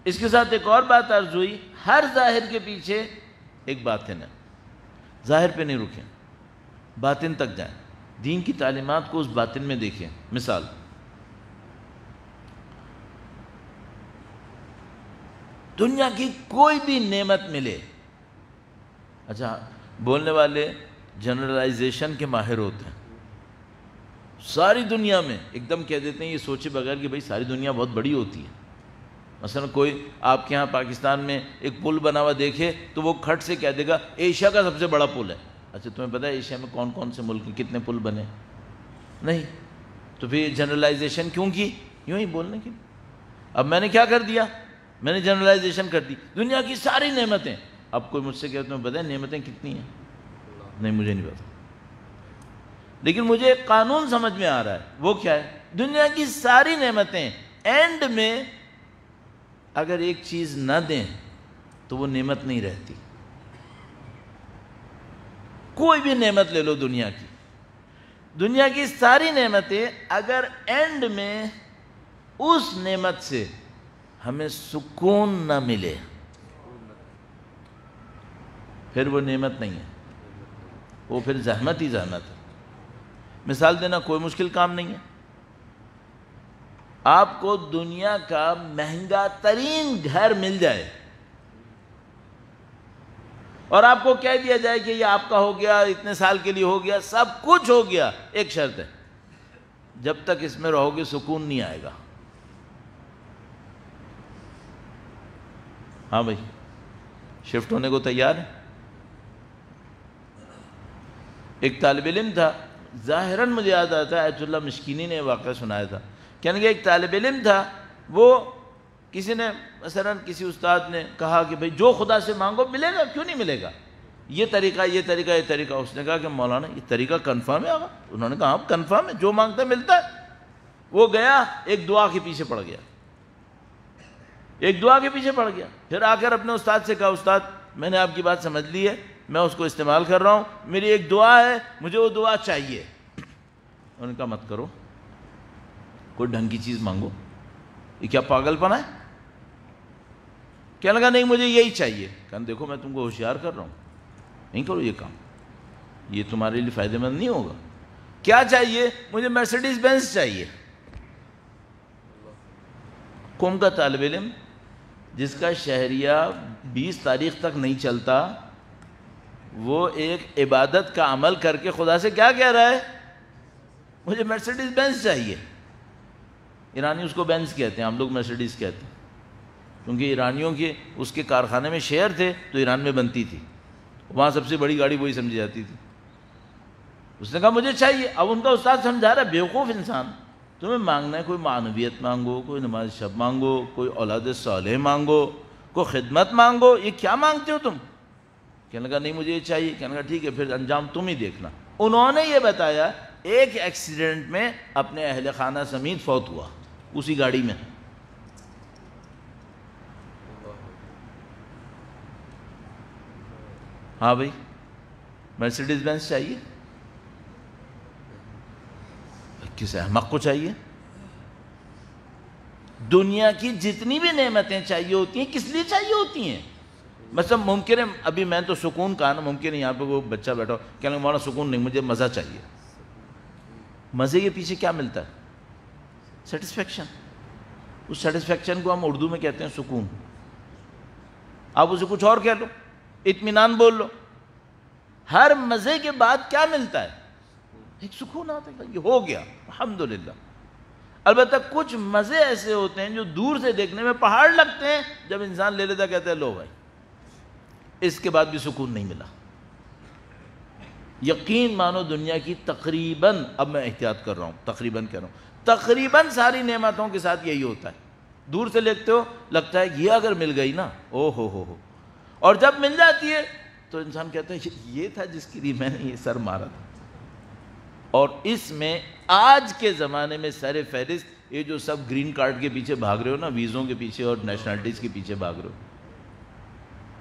اس کے ساتھ ایک اور بات عرض ہوئی، ہر ظاہر کے پیچھے ایک باطن ہے. ظاہر پہ نہیں رکیں، باطن تک جائیں، دین کی تعلیمات کو اس باطن میں دیکھیں. مثال، دنیا کی کوئی بھی نعمت ملے، اچھا بولنے والے جنرلائزیشن کے ماہر ہوتے ہیں، ساری دنیا میں ایک دم کہہ دیتے ہیں یہ سوچے بغیر کہ بھئی ساری دنیا بہت بڑی ہوتی ہے. مثلا کوئی آپ کے ہاں پاکستان میں ایک پل بنا ہوا دیکھے تو وہ کھٹ سے کہہ دے گا ایشیا کا سب سے بڑا پل ہے. اچھا تمہیں پتہ ہے ایشیا میں کون کون سے ملک کتنے پل بنے؟ نہیں. تو پھر جنرلائزیشن کیوں کی؟ یوں ہی بولنے کی. اب میں نے کیا کر دیا؟ میں نے جنرلائزیشن کر دی. دنیا کی ساری نعمتیں اب کوئی مجھ سے کہتے ہیں بتائیں نعمتیں کتنی ہیں؟ نہیں مجھے نہیں پتا، لیکن مجھے ایک قانون سمجھ میں آ رہا ہے. وہ کیا ہے؟ دنیا کی ساری نعمتیں اینڈ میں اگر ایک چیز نہ دیں تو وہ نعمت نہیں رہتی. کوئی بھی نعمت لے لو دنیا کی ساری نعمتیں اگر اینڈ میں اس نعمت سے ہمیں سکون نہ ملے پھر وہ نعمت نہیں ہے، وہ پھر زحمت ہی زحمت ہے. مثال دینا کوئی مشکل کام نہیں ہے. آپ کو دنیا کا مہنگا ترین گھر مل جائے اور آپ کو کہہ دیا جائے کہ یہ آپ کا ہو گیا، اتنے سال کے لیے ہو گیا، سب کچھ ہو گیا، ایک شرط ہے، جب تک اس میں رہو گے سکون نہیں آئے گا. ہاں بھائی، شفٹ ہونے کو تیار ہے؟ ایک طالب علم تھا، ظاہراً مجھے یاد آتا ہے آیت اللہ مشکینی نے واقعہ سنایا تھا. کہنے کہ ایک طالب علم تھا، وہ کسی نے مثلاً کسی استاد نے کہا کہ بھئی جو خدا سے مانگو ملے گا، کیوں نہیں ملے گا، یہ طریقہ. اس نے کہا کہ مولانا یہ طریقہ کنفرم ہے آقا؟ انہوں نے کہا اب کنفرم ہے، جو مانگتا ہے ملتا ہے. وہ گیا ایک دعا کے پیچھے پڑ گیا، پھر آ کر اپنے استاد سے کہا استاد میں نے آپ کی بات سمجھ لی ہے، میں اس کو استعمال کر رہا ہوں، میری ایک دعا ہے، مجھے وہ دعا چاہیے. انہوں نے کہا مت کرو، کوئی ڈھنگ کی چیز مانگو، یہ کیا پاگل پنا ہے؟ کہنے لگا نہیں مجھے یہی چاہیے. کہا دیکھو میں تم کو ہوشیار کر رہا ہوں، نہیں کرو یہ کام، یہ تمہارے لیے فائدہ مند نہیں ہوگا. کیا چاہیے؟ مجھے مرسیڈیز بینز چاہیے. قوم کا طالب علم جس کا شہریہ 20 تاریخ تک نہیں چلتا، وہ ایک عبادت کا عمل کر کے خدا سے کیا کہہ رہا ہے؟ مجھے مرسیڈیز بینز چاہیے. ایرانی اس کو بینز کہتے ہیں، ہم لوگ مرسیڈیز کہتے ہیں، کیونکہ ایرانیوں کے اس کے کارخانے میں شیئر تھے تو ایران میں بنتی تھی، وہاں سب سے بڑی گاڑی وہی سمجھی جاتی تھی. اس نے کہا مجھے چاہیے. اب ان کا استاد سمجھا رہا ہے بیوقوف انسان، تمہیں مانگنا ہے کوئی معنویت مانگو، کوئی نماز شب مانگو، کوئی اولاد صالح مانگو، کوئی خدمت مانگو، یہ کیا مانگتے ہو تم؟ کہنے لگا نہیں مجھے یہ چاہیے. کہنے لگا ٹھیک ہے پھر انجام تم ہی دیکھنا. انہوں نے یہ بتایا ایک ایکسیڈنٹ میں اپنے اہل خانہ سمیت فوت ہوا اسی گاڑی میں. ہاں بھائی مرسیڈیز بینز چاہیے؟ کس احمق کو چاہیے؟ دنیا کی جتنی بھی نعمتیں چاہیے ہوتی ہیں کس لیے چاہیے ہوتی ہیں؟ مثلا ممکن ہے ابھی میں تو سکون کہا نا، ممکن ہے یہاں پہ وہ بچہ بیٹھا ہو کہنے لگا مولانا سکون نہیں، مجھے مزہ چاہیے. مزے کے پیچھے کیا ملتا ہے؟ سیٹسفیکشن. اس سیٹسفیکشن کو ہم اردو میں کہتے ہیں سکون. آپ اسے کچھ اور کہہ لو، اطمینان بول لو. ہر مزے کے بعد کیا ملتا ہے؟ ایک سکون آتا ہے، یہ ہو گیا الحمدللہ. البتہ کچھ مزے ایسے ہوتے ہیں جو دور سے دیکھنے میں پہاڑ لگتے ہیں، جب انسان لے لیتا کہتا ہے لو بھائی اس کے بعد بھی سکون نہیں ملا. یقین مانو دنیا کی تقریباً، اب میں احتیاط کر رہا ہوں، تقریباً کہہ رہا ہوں، تقریباً ساری نعمتوں کے ساتھ یہی ہوتا ہے. دور سے دیکھتے ہو لگتا ہے یہ اگر مل گئی نا او ہو، اور جب مل جاتی ہے تو انسان کہتا ہے یہ تھا جس کے لیے میں نے یہ سر مارا تھا. اور اس میں آج کے زمانے میں سر فہرست یہ جو سب گرین کارڈ کے پیچھے بھاگ رہے ہو نا، ویزوں کے پیچھے اور نیشنلٹیز کے پیچھے بھاگ رہے ہو،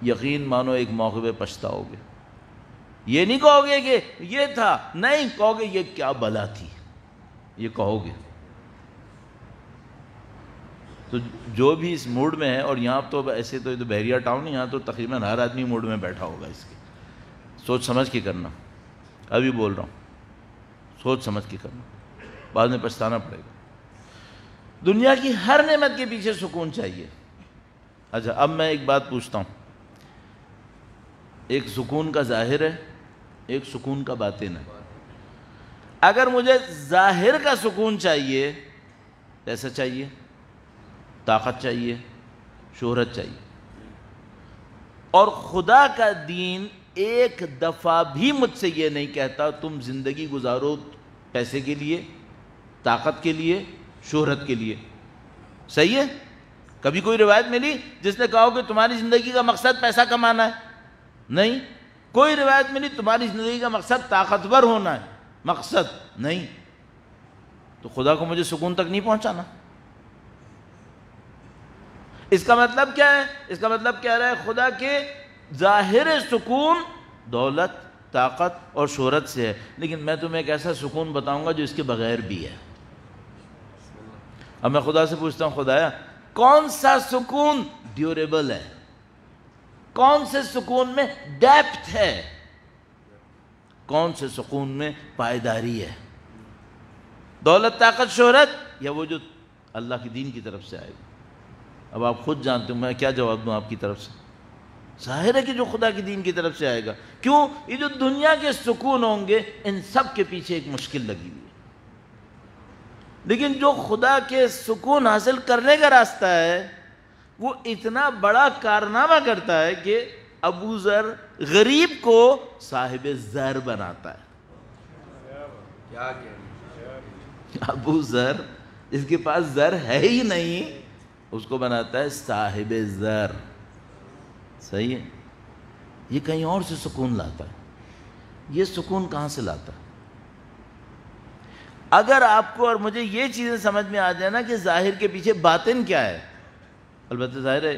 یقین مانو ایک موقع پہ پچھتاؤ گے. یہ نہیں کہو گے کہ یہ تھا، نہیں کہو گے یہ کیا بلا تھی، یہ کہو گے. تو جو بھی اس موڈ میں ہے، اور یہاں تو ایسے تو بحریہ ٹاؤن ہے، یہاں تو تقریباً ہر آدمی موڈ میں بیٹھا ہوگا، اس کے سوچ سمجھ کے کرنا. ابھی بول رہا ہوں سوچ سمجھ کے کرنا، بعد میں پچھتانا پڑے گا. دنیا کی ہر نعمت کے پیچھے سکون چاہیے. اچھا اب میں ایک بات پوچھتا ہوں، ایک سکون کا ظاہر ہے، ایک سکون کا باطن ہے. اگر مجھے ظاہر کا سکون چاہیے، پیسہ چاہیے، طاقت چاہیے، شہرت چاہیے، اور خدا کا دین ایک دفعہ بھی مجھ سے یہ نہیں کہتا تم زندگی گزارو پیسے کے لیے، طاقت کے لیے، شہرت کے لیے. صحیح ہے؟ کبھی کوئی روایت ملی جس نے کہا کہ تمہاری زندگی کا مقصد پیسہ کمانا ہے؟ نہیں، کوئی روایت میں نہیں تمہاری زندگی کا مقصد طاقتور ہونا ہے، مقصد نہیں، تو خدا کو مجھے سکون تک نہیں پہنچانا۔ اس کا مطلب کیا ہے؟ اس کا مطلب کہہ رہا ہے خدا کے ظاہر سکون دولت، طاقت اور شہرت سے ہے، لیکن میں تمہیں ایک ایسا سکون بتاؤں گا جو اس کے بغیر بھی ہے۔ اب میں خدا سے پوچھتا ہوں، خدایا کون سا سکون ڈیوریبل ہے؟ کون سے سکون میں ڈیپتھ ہے؟ کون سے سکون میں پائیداری ہے؟ دولت، طاقت، شہرت، یا وہ جو اللہ کی دین کی طرف سے آئے گا؟ اب آپ خود جانتے ہو میں کیا جواب دوں آپ کی طرف سے۔ ظاہر ہے کہ جو خدا کی دین کی طرف سے آئے گا۔ کیوں؟ یہ جو دنیا کے سکون ہوں گے ان سب کے پیچھے ایک مشکل لگی ہوئی ہے، لیکن جو خدا کے سکون حاصل کرنے کا راستہ ہے وہ اتنا بڑا کارنامہ کرتا ہے کہ ابو ذر غریب کو صاحب زر بناتا ہے۔ ابو ذر جس کے پاس زر ہے ہی نہیں اس کو بناتا ہے صاحب زر۔ صحیح ہے؟ یہ کہیں اور سے سکون لاتا ہے۔ یہ سکون کہاں سے لاتا ہے؟ اگر آپ کو اور مجھے یہ چیزیں سمجھ میں آ جائے نا کہ ظاہر کے پیچھے باطن کیا ہے، البتہ ظاہر ہے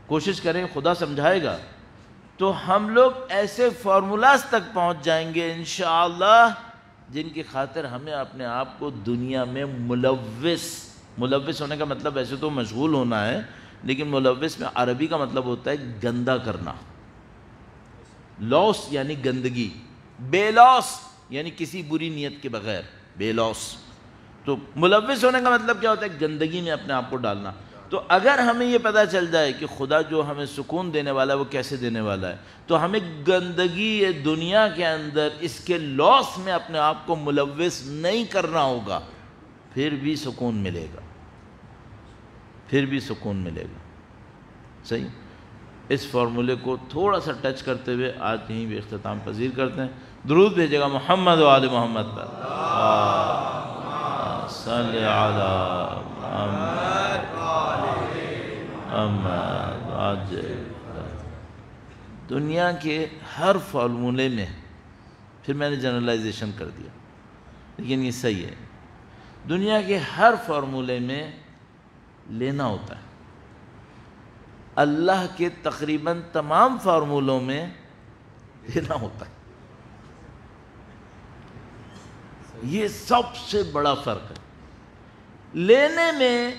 کوشش کریں خدا سمجھائے گا، تو ہم لوگ ایسے فارمولاز تک پہنچ جائیں گے انشاءاللہ جن کی خاطر ہمیں اپنے آپ کو دنیا میں ملوث ہونے کا مطلب ایسے تو مشغول ہونا ہے، لیکن ملوث میں عربی کا مطلب ہوتا ہے گندا کرنا۔ لوس یعنی گندگی، بے لوس یعنی کسی بری نیت کے بغیر، بے لوس۔ تو ملوث ہونے کا مطلب کیا ہوتا ہے؟ گندگی میں اپنے آپ کو ڈالنا۔ تو اگر ہمیں یہ پتہ چل جائے کہ خدا جو ہمیں سکون دینے والا ہے وہ کیسے دینے والا ہے، تو ہمیں گندگی دنیا کے اندر اس کے لوس میں اپنے آپ کو ملوث نہیں کرنا ہوگا، پھر بھی سکون ملے گا، پھر بھی سکون ملے گا۔ صحیح؟ اس فارمولے کو تھوڑا سا ٹچ کرتے ہوئے آج یہیں بھی اختتام پذیر کرتے ہیں۔ درود بھیجے گا محمد و آل محمد پر۔ صلی علی محمد۔ آج دنیا کے ہر فارمولے میں، پھر میں نے جنرلائزیشن کر دیا لیکن یہ صحیح ہے، دنیا کے ہر فارمولے میں لینا ہوتا ہے۔ اللہ کے تقریباً تمام فارمولوں میں لینا ہوتا ہے۔ یہ سب سے بڑا فرق ہے۔ لینے میں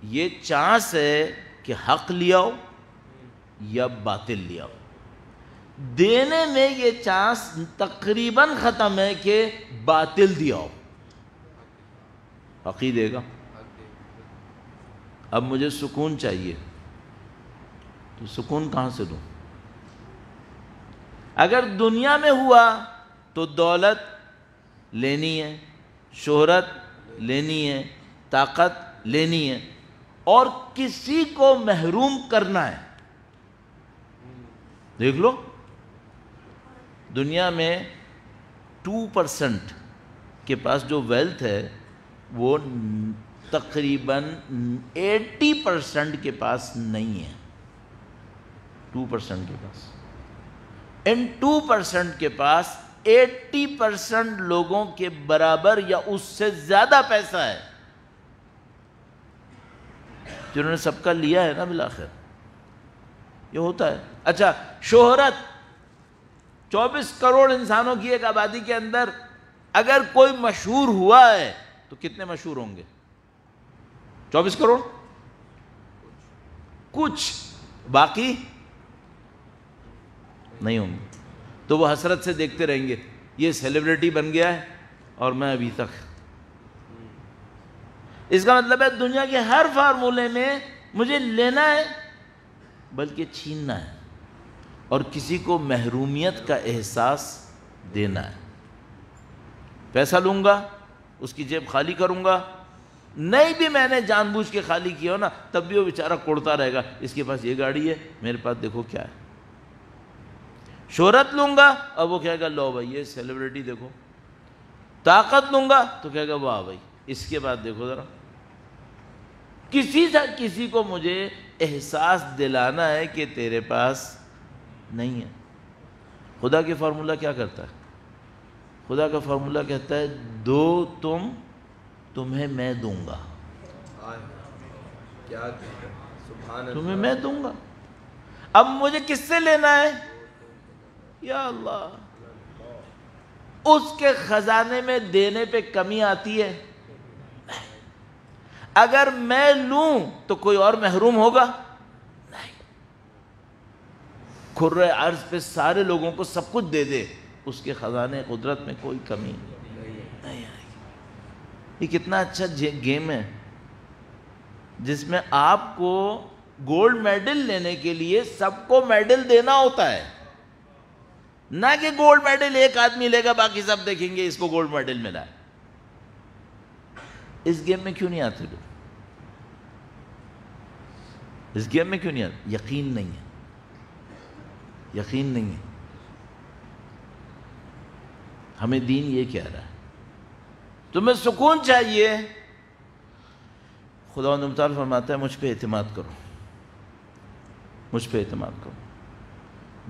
یہ چانس ہے کہ حق لیاؤ یا باطل لیاؤ، دینے میں یہ چانس تقریباً ختم ہے کہ باطل دیاؤ، حق ہی دے گا۔ اب مجھے سکون چاہیے تو سکون کہاں سے دوں؟ اگر دنیا میں ہوا تو دولت لینی ہے، شہرت لینی ہے، طاقت لینی ہے، اور کسی کو محروم کرنا ہے۔ دیکھ لو دنیا میں 2% کے پاس جو ویلتھ ہے وہ تقریباً 80% کے پاس نہیں ہے۔ 2% کے پاس، ان 2% کے پاس 80% لوگوں کے برابر یا اس سے زیادہ پیسہ ہے جنہوں نے سب کا لیا ہے نا بالآخر۔ یہ ہوتا ہے۔ اچھا، شہرت 24 کروڑ انسانوں کی ایک آبادی کے اندر اگر کوئی مشہور ہوا ہے تو کتنے مشہور ہوں گے؟ 24 کروڑ؟ کچھ، باقی نہیں ہوں گے۔ تو وہ حسرت سے دیکھتے رہیں گے یہ سیلیبریٹی بن گیا ہے اور میں ابھی تک۔ اس کا مطلب ہے دنیا کے ہر فارمولے میں مجھے لینا ہے بلکہ چھیننا ہے، اور کسی کو محرومیت کا احساس دینا ہے۔ پیسہ لوں گا، اس کی جیب خالی کروں گا، نہیں بھی میں نے جان بوجھ کے خالی کیا ہو نا تب بھی وہ بیچارہ کوڑتا رہے گا، اس کے پاس یہ گاڑی ہے، میرے پاس دیکھو کیا ہے۔ شہرت لوں گا اور وہ کہے گا لو بھائی یہ سیلیبریٹی دیکھو۔ طاقت لوں گا تو کہے گا واہ بھائی اس کے بعد دیکھو ذرا۔ کسی کو مجھے احساس دلانا ہے کہ تیرے پاس نہیں ہے۔ خدا کے فارمولہ کیا کرتا ہے؟ خدا کا فارمولہ کہتا ہے دو تم، تمہیں میں دوں گا، تمہیں میں دوں گا۔ اب مجھے کس سے لینا ہے؟ یا اللہ، اس کے خزانے میں دینے پہ کمی آتی ہے؟ اگر میں لوں تو کوئی اور محروم ہوگا؟ نہیں۔ کھرے عرض پہ سارے لوگوں کو سب کچھ دے دے، اس کے خزانے قدرت میں کوئی کمی نہیں آئے گی۔ یہ کتنا اچھا گیم ہے جس میں آپ کو گولڈ میڈل لینے کے لیے سب کو میڈل دینا ہوتا ہے، نہ کہ گولڈ میڈل ایک آدمی لے گا باقی سب دیکھیں گے اس کو گولڈ میڈل ملا ہے۔ اس گیم میں کیوں نہیں آتے لوگ؟ اس گیم میں کیوں نہیں آتے؟ یقین نہیں ہے، یقین نہیں ہے۔ ہمیں دین یہ کہہ رہا ہے تمہیں سکون چاہیے، خداوند متعال فرماتا ہے مجھ پہ اعتماد کرو، مجھ پہ اعتماد کرو،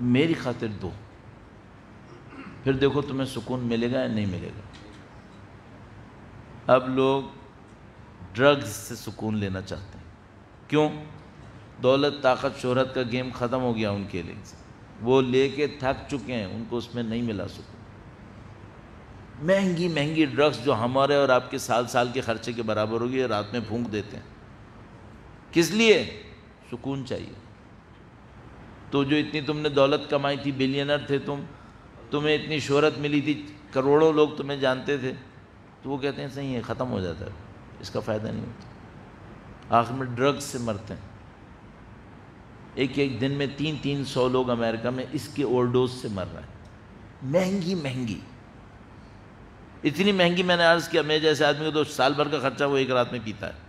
میری خاطر دو، پھر دیکھو تمہیں سکون ملے گا یا نہیں ملے گا۔ اب لوگ ڈرگز سے سکون لینا چاہتے ہیں، کیوں؟ دولت، طاقت، شہرت کا گیم ختم ہو گیا ان کے لیے، وہ لے کے تھک چکے ہیں، ان کو اس میں نہیں ملا سکون۔ مہنگی مہنگی ڈرگز جو ہمارے اور آپ کے سال سال کے خرچے کے برابر ہوگی، رات میں پھونک دیتے ہیں، کس لیے؟ سکون چاہیے۔ تو جو اتنی تم نے دولت کمائی تھی، بلینر تھے تمہیں اتنی شہرت ملی تھی، کروڑوں لوگ تمہیں جانتے تھے، تو وہ کہتے ہیں صحیح ہے، ختم ہو جاتا ہے، اس کا فائدہ نہیں ہوتا، آخر میں ڈرگز سے مرتے ہیں۔ ایک ایک دن میں 300 لوگ امریکہ میں اس کے اوور ڈوز سے مر رہے ہیں، مہنگی مہنگی، اتنی مہنگی، میں نے عرض کیا میں جیسے آدمی کو تو سال بھر کا خرچہ وہ ایک رات میں پیتا ہے۔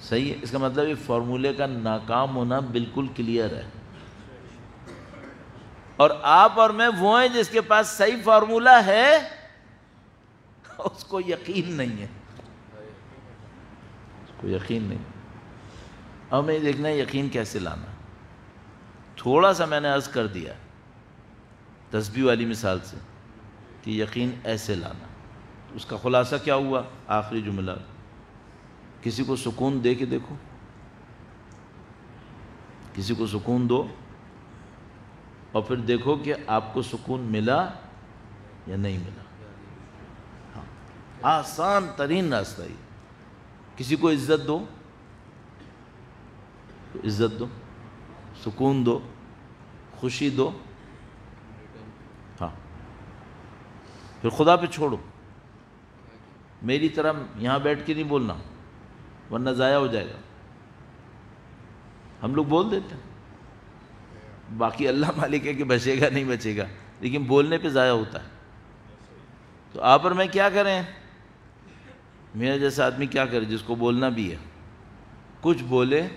صحیح ہے، اس کا مطلب یہ فارمولے کا ناکام ہونا بالکل کلیئر ہے، اور آپ اور میں وہ ہیں جس کے پاس صحیح فارمولہ ہے، اس کو یقین نہیں ہے، اس کو یقین نہیں۔ اب ہمیں دیکھنا ہے یقین کیسے لانا۔ تھوڑا سا میں نے عرض کر دیا تسبیح والی مثال سے کہ یقین ایسے لانا، اس کا خلاصہ کیا ہوا؟ آخری جملہ، کسی کو سکون دے کے دیکھو، کسی کو سکون دو اور پھر دیکھو کہ آپ کو سکون ملا یا نہیں ملا۔ ہاں، آسان ترین راستہ ہی۔ کسی کو عزت دو، عزت دو، سکون دو، خوشی دو، ہاں، پھر خدا پہ چھوڑو۔ میری طرح یہاں بیٹھ کے نہیں بولنا ورنہ ضائع ہو جائے گا۔ ہم لوگ بول دیتے ہیں، باقی اللہ مالک ہے کہ بچے گا نہیں بچے گا، لیکن بولنے پہ ضائع ہوتا ہے۔ تو آپ اور میں کیا کریں؟ میرا جیسا آدمی کیا کرے جس کو بولنا بھی ہے، کچھ بولے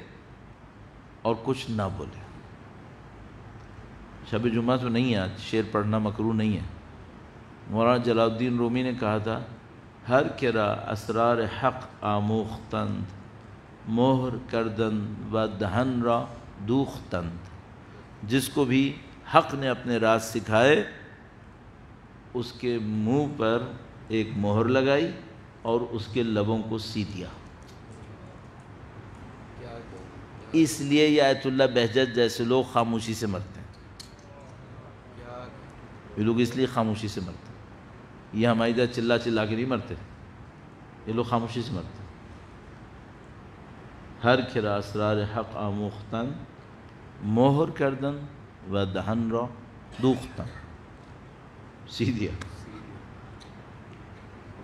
اور کچھ نہ بولے۔ شب جمعہ تو نہیں ہے آج، شعر پڑھنا مکروہ نہیں ہے۔ مولانا جلال الدین رومی نے کہا تھا، ہر کرا اسرار حق آموختند، مہر کردند و دہن را دوختند۔ جس کو بھی حق نے اپنے راز سکھائے، اس کے منہ پر ایک مہر لگائی اور اس کے لبوں کو سی دیا۔ اس لیے یہ آیت اللہ بہجت جیسے لوگ خاموشی سے مرتے ہیں، یہ لوگ اس لیے خاموشی سے مرتے ہیں، یہ ہماری طرح چلا چلا کے نہیں مرتے، یہ لوگ خاموشی سے مرتے ہیں۔ ہر کھرا اسرار حق آموختن، مہر کردن و دہن را دوختن، سی دیا۔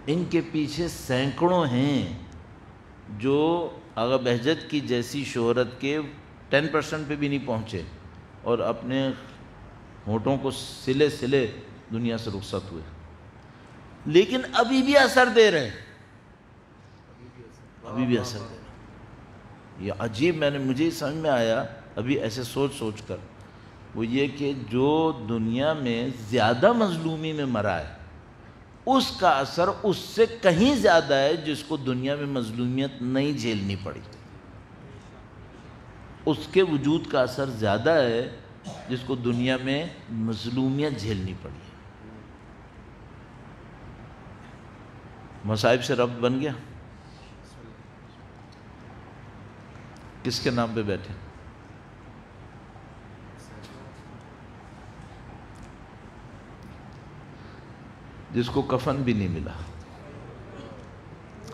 ان کے پیچھے سینکڑوں ہیں جو آغا بہجت کی جیسی شہرت کے 10% پہ بھی نہیں پہنچے اور اپنے ہونٹوں کو سلے سلے دنیا سے رخصت ہوئے، لیکن ابھی بھی اثر دے رہے، ابھی بھی اثر دے رہے۔ یہ عجیب، مجھے سمجھ میں آیا ابھی ایسے سوچ کر، وہ یہ کہ جو دنیا میں زیادہ مظلومی میں مرا ہے اس کا اثر اس سے کہیں زیادہ ہے جس کو دنیا میں مظلومیت نہیں جھیلنی پڑی۔ اس کے وجود کا اثر زیادہ ہے جس کو دنیا میں مظلومیت جھیلنی پڑی. مصائب سے رب بن گیا. کس کے نام پہ بیٹھے؟ جس کو کفن بھی نہیں ملا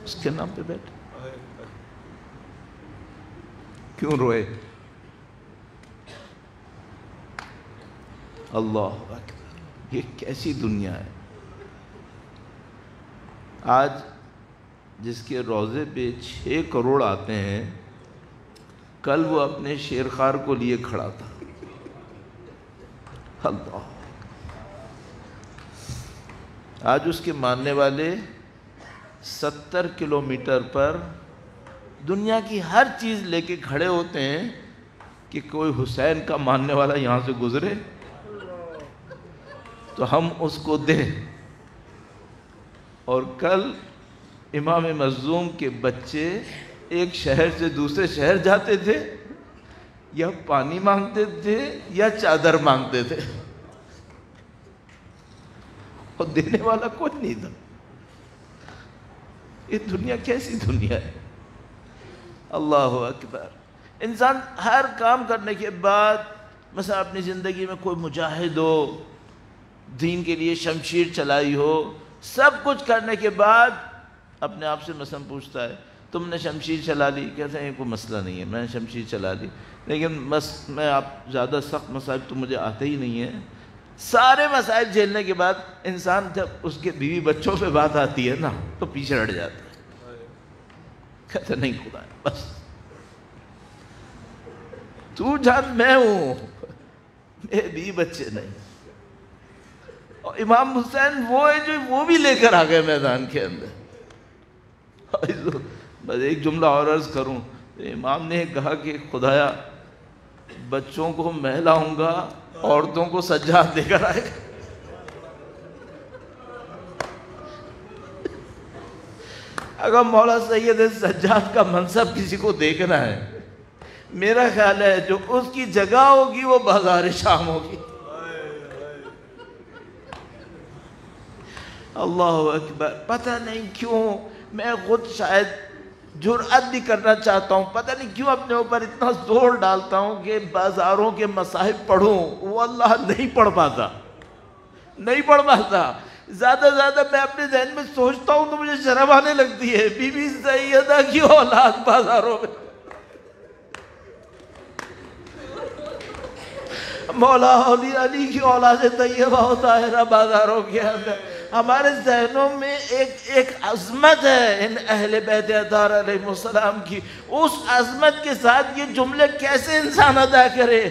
اس کے نام پہ بیٹھے. کیوں روئے؟ اللہ اکبر، یہ کیسی دنیا ہے. آج جس کے روضے پہ 6 کروڑ آتے ہیں، کل وہ اپنے شیرخوار کو لیے کھڑا تھا. اللہ، آج اس کے ماننے والے 70 کلومیٹر پر دنیا کی ہر چیز لے کے کھڑے ہوتے ہیں کہ کوئی حسین کا ماننے والا یہاں سے گزرے تو ہم اس کو دیں. اور کل امام مظلوم کے بچے ایک شہر سے دوسرے شہر جاتے تھے، یا پانی مانگتے تھے یا چادر مانگتے تھے، اور دینے والا کوئی نہیں تھا. یہ دنیا کیسی دنیا ہے. اللہ اکبر. انسان ہر کام کرنے کے بعد، مثلا اپنی زندگی میں کوئی مجاہد ہو، دین کے لیے شمشیر چلائی ہو، سب کچھ کرنے کے بعد اپنے آپ سے مثلا پوچھتا ہے تم نے شمشیر چلا لی؟ کہتے ہیں کوئی مسئلہ نہیں ہے، میں نے شمشیر چلا لی، لیکن میں آپ زیادہ سخت مسائل تو مجھے آتے ہی نہیں ہیں. سارے مسائل جھیلنے کے بعد انسان جب اس کے بیوی بچوں پہ بات آتی ہے نا تو پیچھے ہٹ جاتا ہے. کہتے نہیں خدا ہے بس تو جان میں ہوں، میرے بیوی بچے نہیں. اور امام حسین وہ ہے جو وہ بھی لے کر آ گئے میدان کے اندر. بس ایک جملہ اور عرض کروں، امام نے کہا کہ خدایا بچوں کو میں لاؤں گا، عورتوں کو سجاد دے کر آئے گا. اگر مولا سید سجاد کا منصب کسی کو دیکھنا ہے، میرا خیال ہے جو اس کی جگہ ہوگی وہ بازار شام ہوگی. اللہ اکبر. پتہ نہیں کیوں میں خود شاید جرأت بھی کرنا چاہتا ہوں، پتہ نہیں کیوں اپنے اوپر اتنا زور ڈالتا ہوں کہ بازاروں کے مصاحف پڑھوں، وہ اللہ نہیں پڑھ پاتا. زیادہ زیادہ میں اپنے ذہن میں سوچتا ہوں تو مجھے شرم آنے لگتی ہے. بی بی سیدہ کی اولاد بازاروں میں، مولا علی کی اولاد طیبہ و طاہرہ بازاروں کے اندر. ہمارے ذہنوں میں ایک عظمت ہے ان اہل بیت اطہار علیہ السلام کی. اس عظمت کے ساتھ یہ جملے کیسے انسان ادا کرے.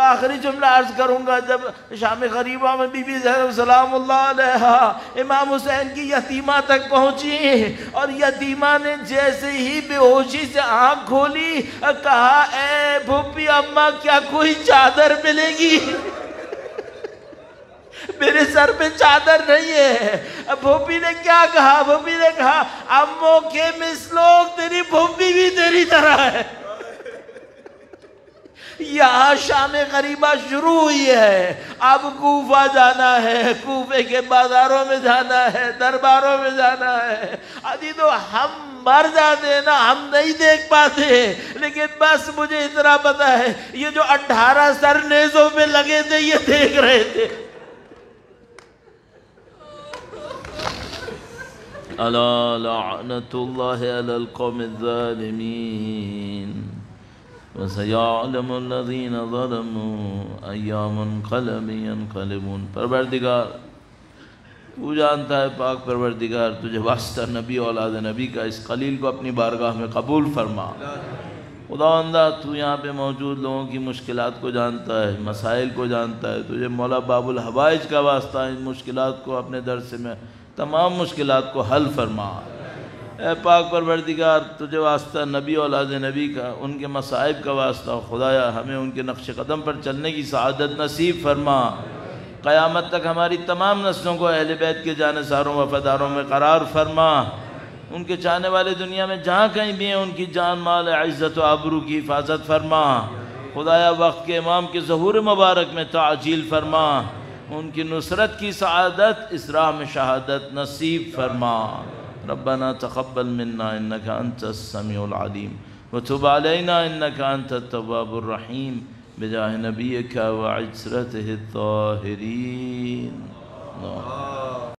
آخری جملہ عرض کروں گا. جب شام غریبہ میں بی بی زینب سلام اللہ علیہا امام حسین کی یتیمہ تک پہنچی، اور یتیمہ نے جیسے ہی بے ہوشی سے آنکھ کھولی کہا اے بھوپی اماں کیا کوئی چادر ملے گی؟ میرے سر پہ چادر نہیں ہے. بھوپی نے کیا کہا؟ بھوپی نے کہا اموں کے مثلوگ تیری بھوپی بھی تیری طرح ہے. یہاں شام غریبہ شروع ہوئی ہے، اب کوفہ جانا ہے، کوفے کے بازاروں میں جانا ہے، درباروں میں جانا ہے. ابھی تو ہم مر جاتے ہیں نا، ہم نہیں دیکھ پاتے، لیکن بس مجھے اتنا پتا ہے یہ جو 18 سر نیزوں پہ لگے تھے یہ دیکھ رہے تھے. الا لعنت اللہ علی القوم الظالمین وسیعلم الذین ظلموا ای منقلب ینقلبون. پروردگار تو جانتا ہے پاک پروردگار، تجھے واسطہ نبی اولاد نبی کا اس خلیل کو اپنی بارگاہ میں قبول فرما. خداوندہ تو یہاں پہ موجود لوگوں کی مشکلات کو جانتا ہے، مسائل کو جانتا ہے. تجھے مولا باب الحوائج کا واسطہ ان مشکلات کو اپنے در سے میں تمام مشکلات کو حل فرما. اے پاک پروردگار تجھے واسطہ نبی اولاد نبی کا، ان کے مصائب کا واسطہ خدایا ہمیں ان کے نقش قدم پر چلنے کی سعادت نصیب فرما. قیامت تک ہماری تمام نسلوں کو اہل بیت کے جانثاروں وفاداروں میں قرار فرما. ان کے چاہنے والے دنیا میں جہاں کہیں بھی ہیں ان کی جان مال عزت و آبرو کی حفاظت فرما. خدایا وقت کے امام کے ظہور مبارک میں تعجیل فرما، ان کی نصرت کی سعادت اس راہ میں شہادت نصیب فرما۔ ربنا تقبل منا انك انت السميع العليم وتب علينا انك انت التواب الرحيم بجاه نبيك وعترته الطاهرين۔